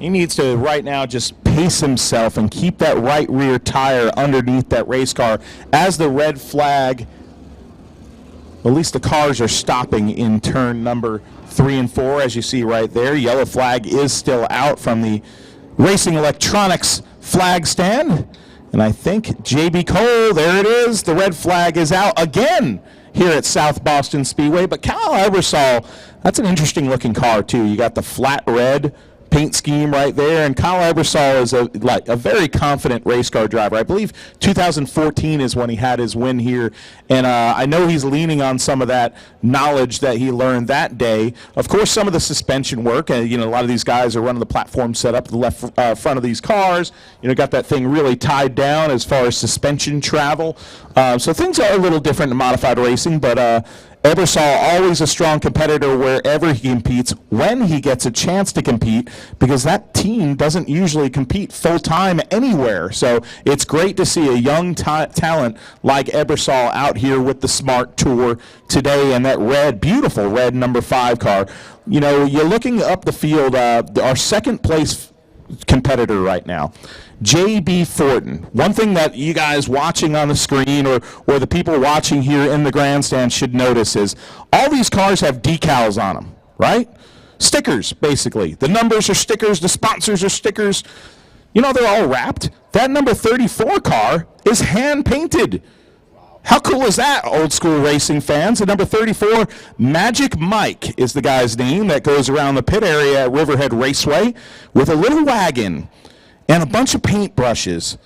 He needs to right now just pace himself and keep that right rear tire underneath that race car as the red flag, at least the cars are stopping in turn number 3 and 4, as you see right there. Yellow flag is still out from the Racing Electronics flag stand, and I think JB Cole, there it is, the red flag is out again here at South Boston Speedway. But Kyle Ebersol, that's an interesting looking car too. You got the flat red paint scheme right there, and Kyle Ebersol is a very confident race car driver. I believe 2014 is when he had his win here, and I know he's leaning on some of that knowledge that he learned that day. Of course, some of the suspension work, and you know, a lot of these guys are running the platform set up the left front of these cars. You know, got that thing really tied down as far as suspension travel. So things are a little different in modified racing, but Ebersol always a strong competitor wherever he competes, when he gets a chance to compete, because that team doesn't usually compete full-time anywhere. So it's great to see a young talent like Ebersol out here with the Smart Tour today, and that red, beautiful red number 5 car. You know, you're looking up the field, our second place competitor right now, J.B. Thornton. One thing that you guys watching on the screen or the people watching here in the grandstand should notice is all these cars have decals on them, right? Stickers, basically. The numbers are stickers, the sponsors are stickers. You know, they're all wrapped. That number 34 car is hand-painted. How cool is that, old school racing fans? The number 34, Magic Mike is the guy's name that goes around the pit area at Riverhead Raceway with a little wagon and a bunch of paint brushes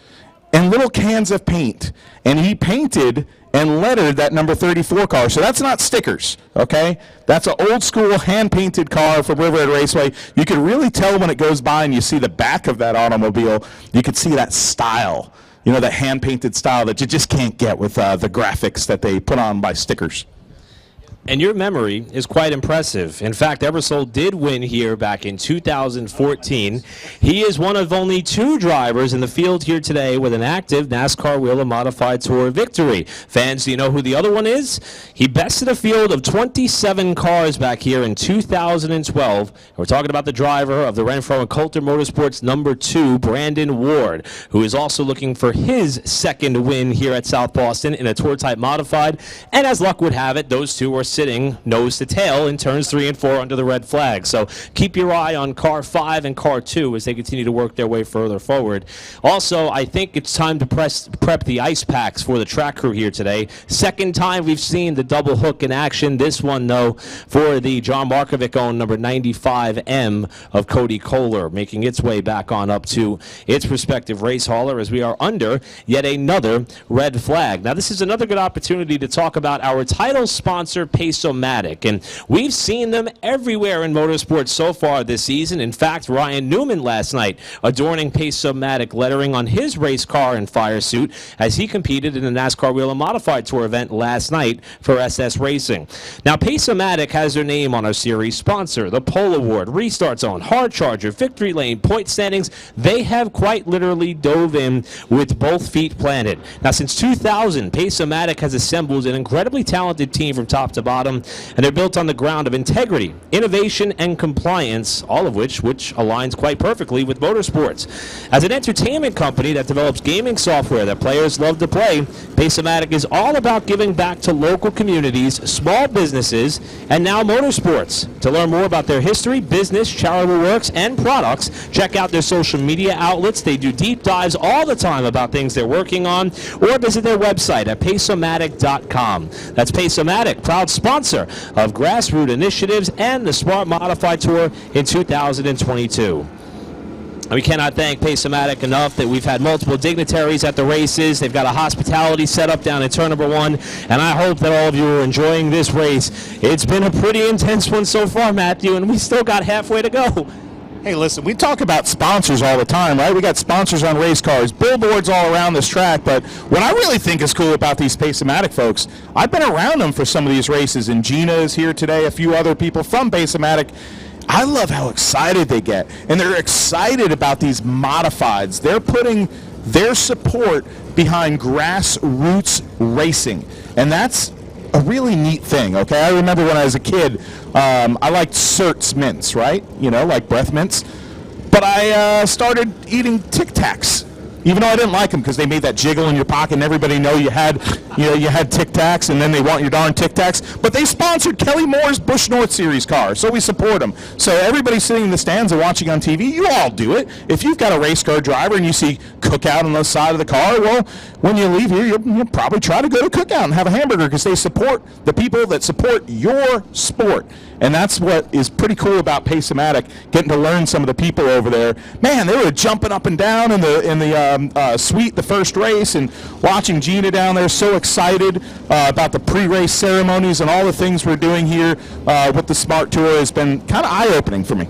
and little cans of paint. And he painted and lettered that number 34 car. So that's not stickers, okay? That's an old school hand-painted car from Riverhead Raceway. You can really tell when it goes by and you see the back of that automobile, you can see that style. You know, that hand-painted style that you just can't get with the graphics that they put on by stickers. And your memory is quite impressive. In fact, Eversole did win here back in 2014. He is one of only 2 drivers in the field here today with an active NASCAR Wheel Modified Tour victory. Fans, do you know who the other one is? He bested a field of 27 cars back here in 2012. We're talking about the driver of the Renfro and Coulter Motorsports #2, Brandon Ward, who is also looking for his second win here at South Boston in a Tour Type Modified. And as luck would have it, those two are sitting nose to tail in turns 3 and 4 under the red flag. So keep your eye on car 5 and car 2 as they continue to work their way further forward. Also, I think it's time to prep the ice packs for the track crew here today. Second time we've seen the double hook in action. This one, though, for the John Markovic-owned number 95M of Cody Kohler, making its way back on up to its respective race hauler as we are under yet another red flag. Now, this is another good opportunity to talk about our title sponsor, Pace-O-Matic, and we've seen them everywhere in motorsports so far this season. In fact, Ryan Newman last night adorning Pace-O-Matic lettering on his race car and fire suit as he competed in the NASCAR Wheel and Modified Tour event last night for SS Racing. Now, Pace-O-Matic has their name on our series sponsor, the Pole Award, Restart Zone, Hard Charger, Victory Lane, point standings. They have quite literally dove in with both feet planted. Now, since 2000, Pace-O-Matic has assembled an incredibly talented team from top to bottom, and they're built on the ground of integrity, innovation, and compliance, all of which aligns quite perfectly with motorsports. As an entertainment company that develops gaming software that players love to play, Pace-O-Matic is all about giving back to local communities, small businesses, and now motorsports. To learn more about their history, business, charitable works, and products, check out their social media outlets. They do deep dives all the time about things they're working on, or visit their website at paceomatic.com. That's Pace-O-Matic, proud sponsor of Grassroots Initiatives and the Smart Modified Tour in 2022. We cannot thank Pace-O-Matic enough that we've had multiple dignitaries at the races. They've got a hospitality set up down in turn number 1, and I hope that all of you are enjoying this race. It's been a pretty intense one so far, Matthew, and we still got halfway to go. Hey, listen, we talk about sponsors all the time, right? We got sponsors on race cars, billboards all around this track, but what I really think is cool about these Pace-O-Matic folks, I've been around them for some of these races, and Gina is here today, a few other people from Pace-O-Matic. I love how excited they get, and they're excited about these modifieds. They're putting their support behind grassroots racing, and that's a really neat thing, okay? I remember when I was a kid, I liked Certs mints, right? You know, like breath mints. But I started eating Tic Tacs, even though I didn't like them because they made that jiggle in your pocket and everybody know you had Tic Tacs, and then they want your darn Tic Tacs. But they sponsored Kelly Moore's Busch North Series car, so we support them. So everybody sitting in the stands and watching on TV, you all do it. If you've got a race car driver and you see Cookout on the side of the car, well, when you leave here, you'll probably try to go to Cookout and have a hamburger because they support the people that support your sport. And that's what is pretty cool about Pace-O-Matic, getting to learn some of the people over there. Man, they were jumping up and down in the suite the first race, and watching Gina down there so excited about the pre-race ceremonies and all the things we're doing here with the Smart Tour has been kind of eye-opening for me.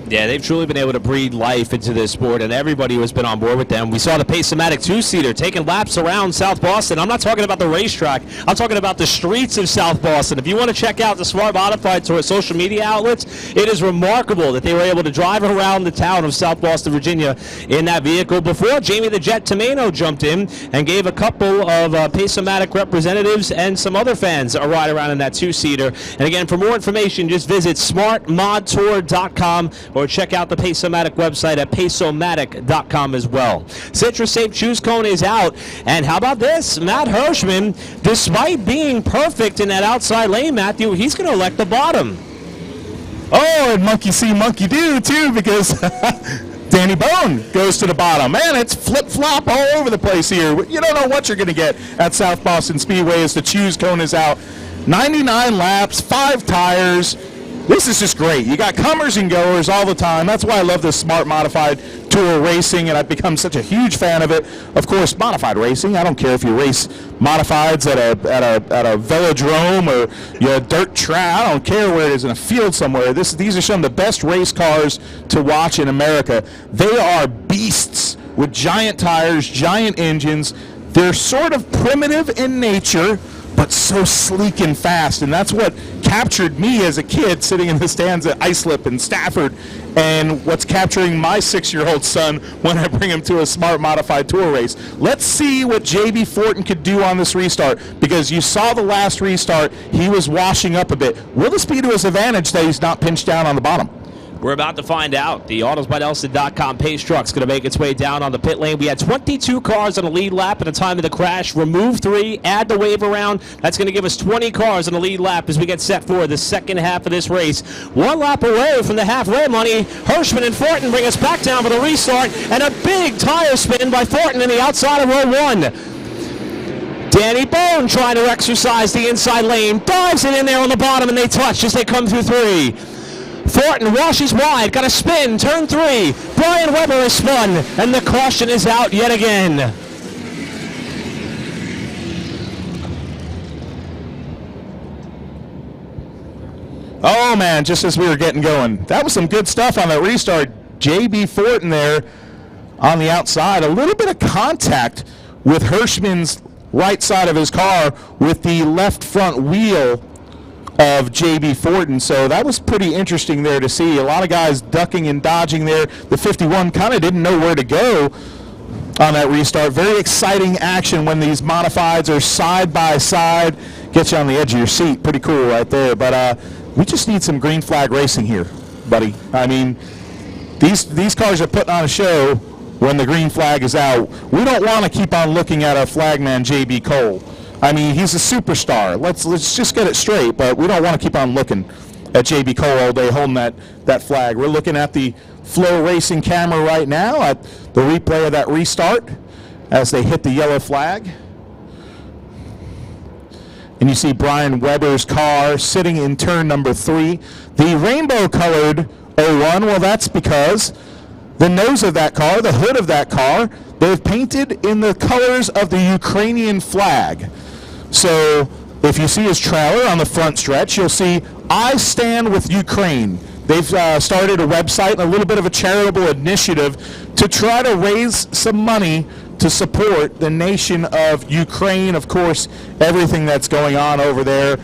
Yeah, they've truly been able to breathe life into this sport, and everybody who's been on board with them. We saw the Pace-O-Matic two-seater taking laps around South Boston. I'm not talking about the racetrack. I'm talking about the streets of South Boston. If you want to check out the Smart Modified Tour social media outlets, it is remarkable that they were able to drive around the town of South Boston, Virginia in that vehicle before Jamie the Jet Tomeno jumped in and gave a couple of Pace-O-Matic representatives and some other fans a ride around in that two-seater. And again, for more information, just visit smartmodtour.com or check out the Pace-O-Matic website at paceomatic.com as well. Citrus Safe Choose Cone is out, and how about this? Matt Hirschman, despite being perfect in that outside lane, Matthew, he's going to elect the bottom. Oh, and monkey see, monkey do, too, because Danny Bone goes to the bottom. Man, it's flip-flop all over the place here. You don't know what you're going to get at South Boston Speedway as the Choose Cone is out. 99 laps, 5 tires. This is just great. You got comers and goers all the time. That's why I love this Smart Modified Tour racing, and I've become such a huge fan of it. Of course, modified racing. I don't care if you race modifieds at a velodrome or a dirt track. I don't care where it is, in a field somewhere. These are some of the best race cars to watch in America. They are beasts with giant tires, giant engines. They're sort of primitive in nature, but but so sleek and fast. And that's what captured me as a kid sitting in the stands at Islip and Stafford, and what's capturing my 6-year-old son when I bring him to a Smart Modified Tour race. Let's see what J.B. Fortin could do on this restart, because you saw the last restart, he was washing up a bit. Will this be to his advantage that he's not pinched down on the bottom? We're about to find out. The AutosByNelson.com pace truck's going to make its way down on the pit lane. We had 22 cars on the lead lap at the time of the crash. Remove 3, add the wave around. That's going to give us 20 cars on the lead lap as we get set for the second half of this race. 1 lap away from the halfway money. Hirschman and Fortin bring us back down for the restart, and a big tire spin by Fortin in the outside of row 1. Danny Bone trying to exercise the inside lane. Dives it in there on the bottom, and they touch as they come through 3. Fortin washes wide, got a spin, turn 3. Brian Weber is spun, and the caution is out yet again. Oh man, just as we were getting going. That was some good stuff on that restart. J.B. Fortin there on the outside. A little bit of contact with Hirschman's right side of his car with the left front wheel of J.B. Fortin, so that was pretty interesting there to see. A lot of guys ducking and dodging there. The 51 kind of didn't know where to go on that restart. Very exciting action when these modifieds are side by side. Gets you on the edge of your seat. Pretty cool right there. But we just need some green flag racing here, buddy. I mean, these cars are putting on a show when the green flag is out. We don't want to keep on looking at our flagman, J.B. Cole. I mean, he's a superstar. Let's just get it straight, but we don't want to keep on looking at J.B. Cole all day holding that flag. We're looking at the Flow Racing camera right now at the replay of that restart as they hit the yellow flag. And you see Brian Weber's car sitting in turn number 3. The rainbow-colored 01, well, that's because the nose of that car, the hood of that car, they've painted in the colors of the Ukrainian flag. So if you see his trailer on the front stretch, you'll see, I stand with Ukraine. They've started a website, a little bit of a charitable initiative to try to raise some money to support the nation of Ukraine. Of course, everything that's going on over there.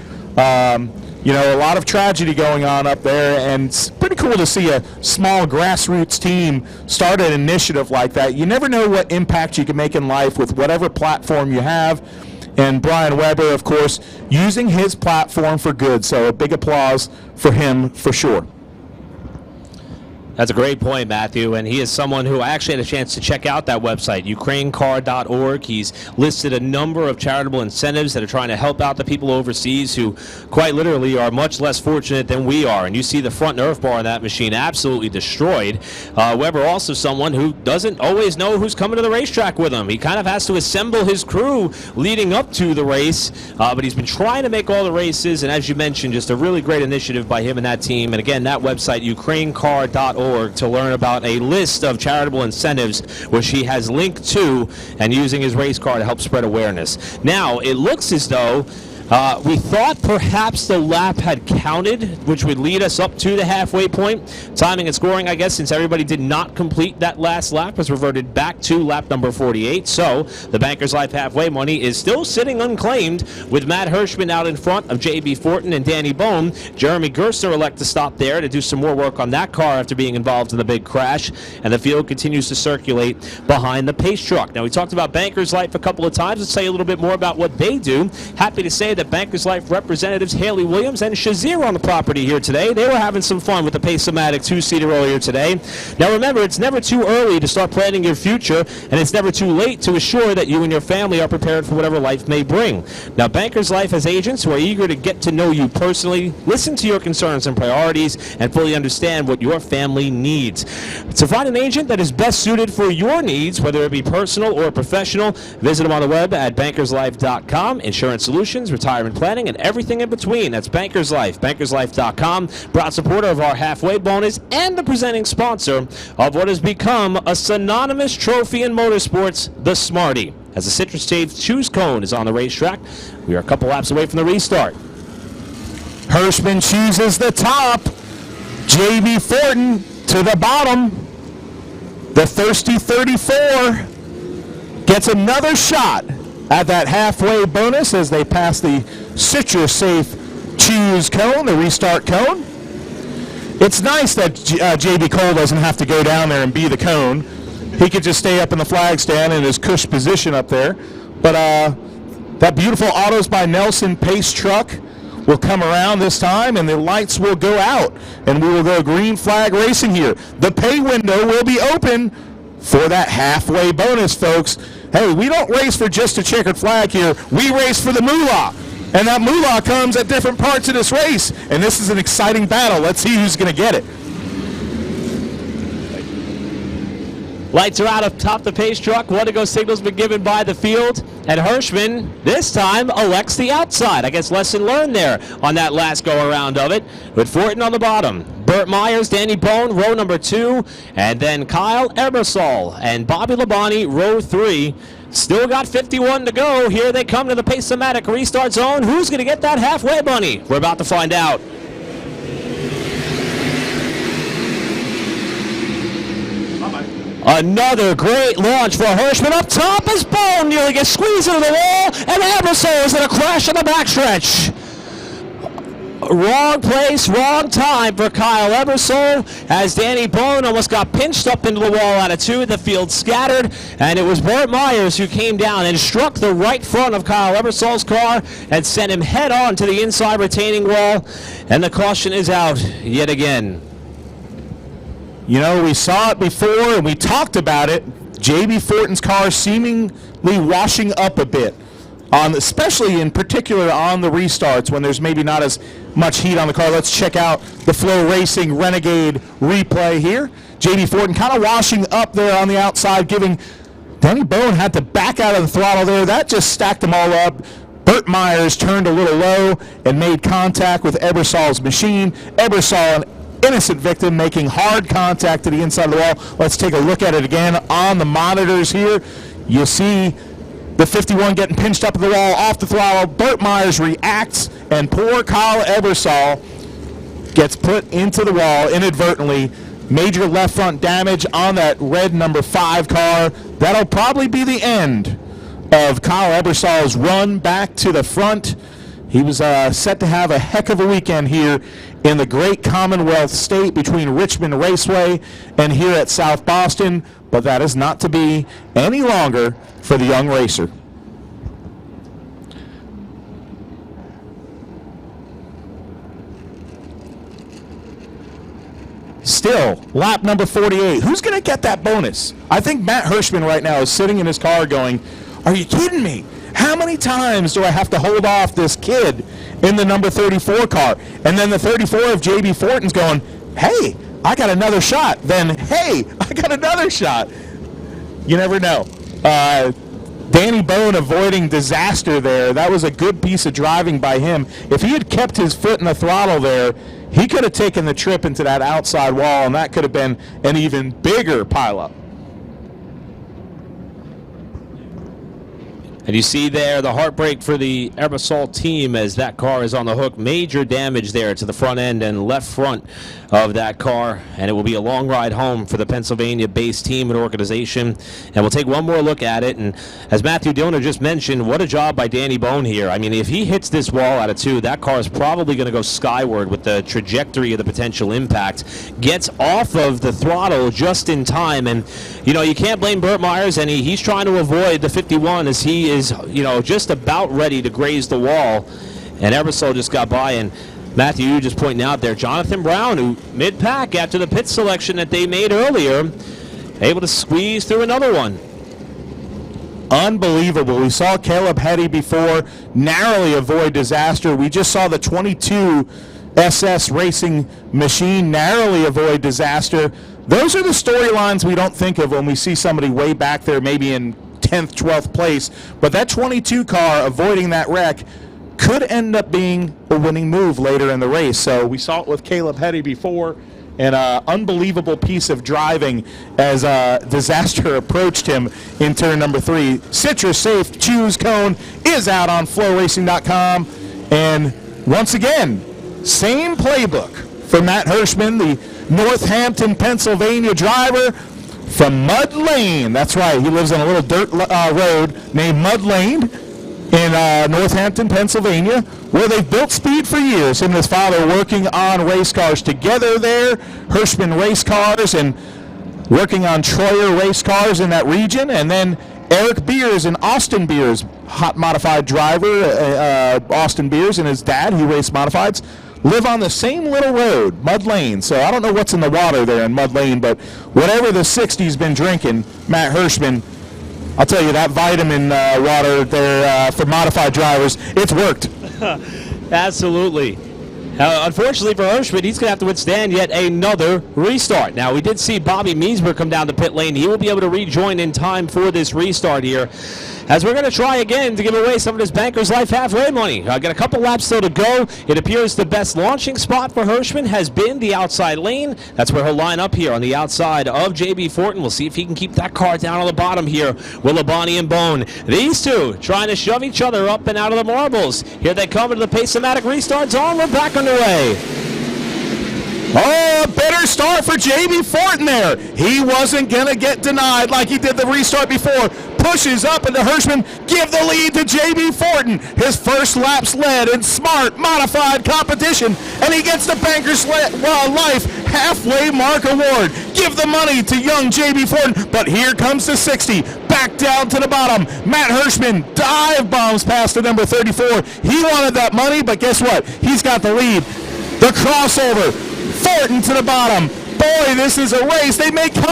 You know, a lot of tragedy going on up there, and it's pretty cool to see a small grassroots team start an initiative like that. You never know what impact you can make in life with whatever platform you have. And Brian Weber, of course, using his platform for good. So a big applause for him for sure. That's a great point, Matthew, and he is someone who I actually had a chance to check out that website, ukrainecar.org. He's listed a number of charitable incentives that are trying to help out the people overseas who quite literally are much less fortunate than we are. And you see the front nerf bar on that machine absolutely destroyed. Weber also someone who doesn't always know who's coming to the racetrack with him. He kind of has to assemble his crew leading up to the race, but he's been trying to make all the races, and as you mentioned, just a really great initiative by him and that team. And again, that website, ukrainecar.org, to learn about a list of charitable incentives which he has linked to and using his race car to help spread awareness. Now, it looks as though we thought perhaps the lap had counted, which would lead us up to the halfway point. Timing and scoring, I guess, since everybody did not complete that last lap, was reverted back to lap number 48. So the Bankers Life halfway money is still sitting unclaimed with Matt Hirschman out in front of J.B. Fortin and Danny Bone. Jeremy Gerster elect to stop there to do some more work on that car after being involved in the big crash. And the field continues to circulate behind the pace truck. Now, we talked about Bankers Life a couple of times. Let's tell you a little bit more about what they do. Happy to say that Bankers Life representatives Haley Williams and Shazier on the property here today. They were having some fun with the Pace-O-Matic 2-seater earlier today. Now remember, it's never too early to start planning your future, and it's never too late to assure that you and your family are prepared for whatever life may bring. Now, Bankers Life has agents who are eager to get to know you personally, listen to your concerns and priorities, and fully understand what your family needs. To find an agent that is best suited for your needs, whether it be personal or professional, visit them on the web at bankerslife.com. Insurance solutions, retirement planning, and everything in between. That's Bankers Life, bankerslife.com. Proud supporter of our halfway bonus and the presenting sponsor of what has become a synonymous trophy in motorsports, the Smarty. As the Citrus Save Choose Cone is on the racetrack, we are a couple laps away from the restart. Hirschman chooses the top. J.B. Fortin to the bottom. The thirsty 34 gets another shot at that halfway bonus as they pass the Citrus Safe Choose cone, the restart cone. It's nice that J.B. Cole doesn't have to go down there and be the cone. He could just stay up in the flag stand in his cush position up there. But that beautiful Autos by Nelson pace truck will come around this time, and the lights will go out, and we will go green flag racing here. The pay window will be open for that halfway bonus, folks. Hey, we don't race for just a checkered flag here. We race for the moolah. And that moolah comes at different parts of this race. And this is an exciting battle. Let's see who's going to get it. Lights are out of top the pace truck. One to go signal's been given by the field. And Hirschman, this time, elects the outside. I guess lesson learned there on that last go-around of it. With Fortin on the bottom. Burt Myers, Danny Bone, row number 2. And then Kyle Ebersol and Bobby Labonte, row 3. Still got 51 to go. Here they come to the Pace-O-Matic restart zone. Who's going to get that halfway bunny? We're about to find out. Another great launch for Hirschman. Up top as Bone nearly gets squeezed into the wall, and Ebersol is going to crash on the backstretch. Wrong place, wrong time for Kyle Ebersol as Danny Bone almost got pinched up into the wall out of 2. The field scattered, and it was Burt Myers who came down and struck the right front of Kyle Ebersol's car and sent him head on to the inside retaining wall, and the caution is out yet again. You know, we saw it before and we talked about it. J.B. Fortin's car seemingly washing up a bit, especially in particular on the restarts when there's maybe not as much heat on the car. Let's check out the Flow Racing Renegade replay here. J.B. Fortin kind of washing up there on the outside, giving Danny Bone had to back out of the throttle there. That just stacked them all up. Burt Myers turned a little low and made contact with Ebersol's machine. Ebersol, an innocent victim, making hard contact to the inside of the wall. Let's take a look at it again on the monitors here. You see the 51 getting pinched up at the wall, off the throttle. Burt Myers reacts, and poor Kyle Ebersol gets put into the wall inadvertently. Major left front damage on that red number 5 car. That'll probably be the end of Kyle Ebersol's run back to the front. He was set to have a heck of a weekend here in the great Commonwealth state between Richmond Raceway and here at South Boston, but that is not to be any longer for the young racer. Still, lap number 48. Who's going to get that bonus? I think Matt Hirschman right now is sitting in his car going, are you kidding me? How many times do I have to hold off this kid in the number 34 car? And then the 34 of J.B. Fortin's going, hey, I got another shot. Then, hey, I got another shot. You never know. Danny Bone avoiding disaster there. That was a good piece of driving by him. If he had kept his foot in the throttle there, he could have taken the trip into that outside wall, and that could have been an even bigger pileup. And you see there the heartbreak for the Ebersol team as that car is on the hook. Major damage there to the front end and left front of that car. And it will be a long ride home for the Pennsylvania-based team and organization. And we'll take one more look at it. And as Matthew Dillner just mentioned, what a job by Danny Bone here. I mean, if he hits this wall out of 2, that car is probably going to go skyward with the trajectory of the potential impact. Gets off of the throttle just in time. And, you know, you can't blame Burt Myers, and he's trying to avoid the 51 as he is, you know, just about ready to graze the wall, and Ebersol just got by. And Matthew, you just pointing out there, Jonathan Brown, who mid-pack after the pit selection that they made earlier, able to squeeze through another one. Unbelievable. We saw Caleb Hetty before narrowly avoid disaster. We just saw the 22 SS Racing machine narrowly avoid disaster. Those are the storylines we don't think of when we see somebody way back there, maybe in 10th, 12th place, but that 22 car avoiding that wreck could end up being a winning move later in the race. So we saw it with Caleb Hetty before, and an unbelievable piece of driving as disaster approached him in turn number 3. Citrus Safe Choose cone is out on flowracing.com, and once again, same playbook for Matt Hirschman, the Northampton, Pennsylvania driver. from Mud Lane. That's right. He lives on a little dirt road named Mud Lane in Northampton, Pennsylvania, where they've built speed for years. Him and his father working on race cars together there, Hirschman race cars, and working on Troyer race cars in that region. And then Eric Beers and Austin Beers, hot modified driver, Austin Beers and his dad, who raced modifieds, live on the same little road, Mud Lane. So I don't know what's in the water there in Mud Lane, but whatever the 60's been drinking, Matt Hirschman, I'll tell you, that vitamin water there for modified drivers, it's worked. Absolutely. Unfortunately for Hirschman, he's going to have to withstand yet another restart. Now, we did see Bobby Meesber come down the pit lane. He will be able to rejoin in time for this restart here, as we're going to try again to give away some of this Banker's Life halfway money. Got a couple laps still to go. It appears the best launching spot for Hirschman has been the outside lane. That's where he'll line up here on the outside of J.B. Fortin. We'll see if he can keep that car down on the bottom here with Labonte and Bone. These two trying to shove each other up and out of the marbles. Here they come into the Pace-O-Matic restart zone. We're back underway. Oh, a better start for J.B. Fortin there. He wasn't going to get denied like he did the restart before. Pushes up into Hirschman. Give the lead to J.B. Fortin. His first lap's led in smart, modified competition. And he gets the Banker's Life halfway mark award. Give the money to young J.B. Fortin. But here comes the 60. Back down to the bottom. Matt Hirschman dive bombs past the number 34. He wanted that money, but guess what? He's got the lead. The crossover. Fortin to the bottom. Boy, this is a race. They may come.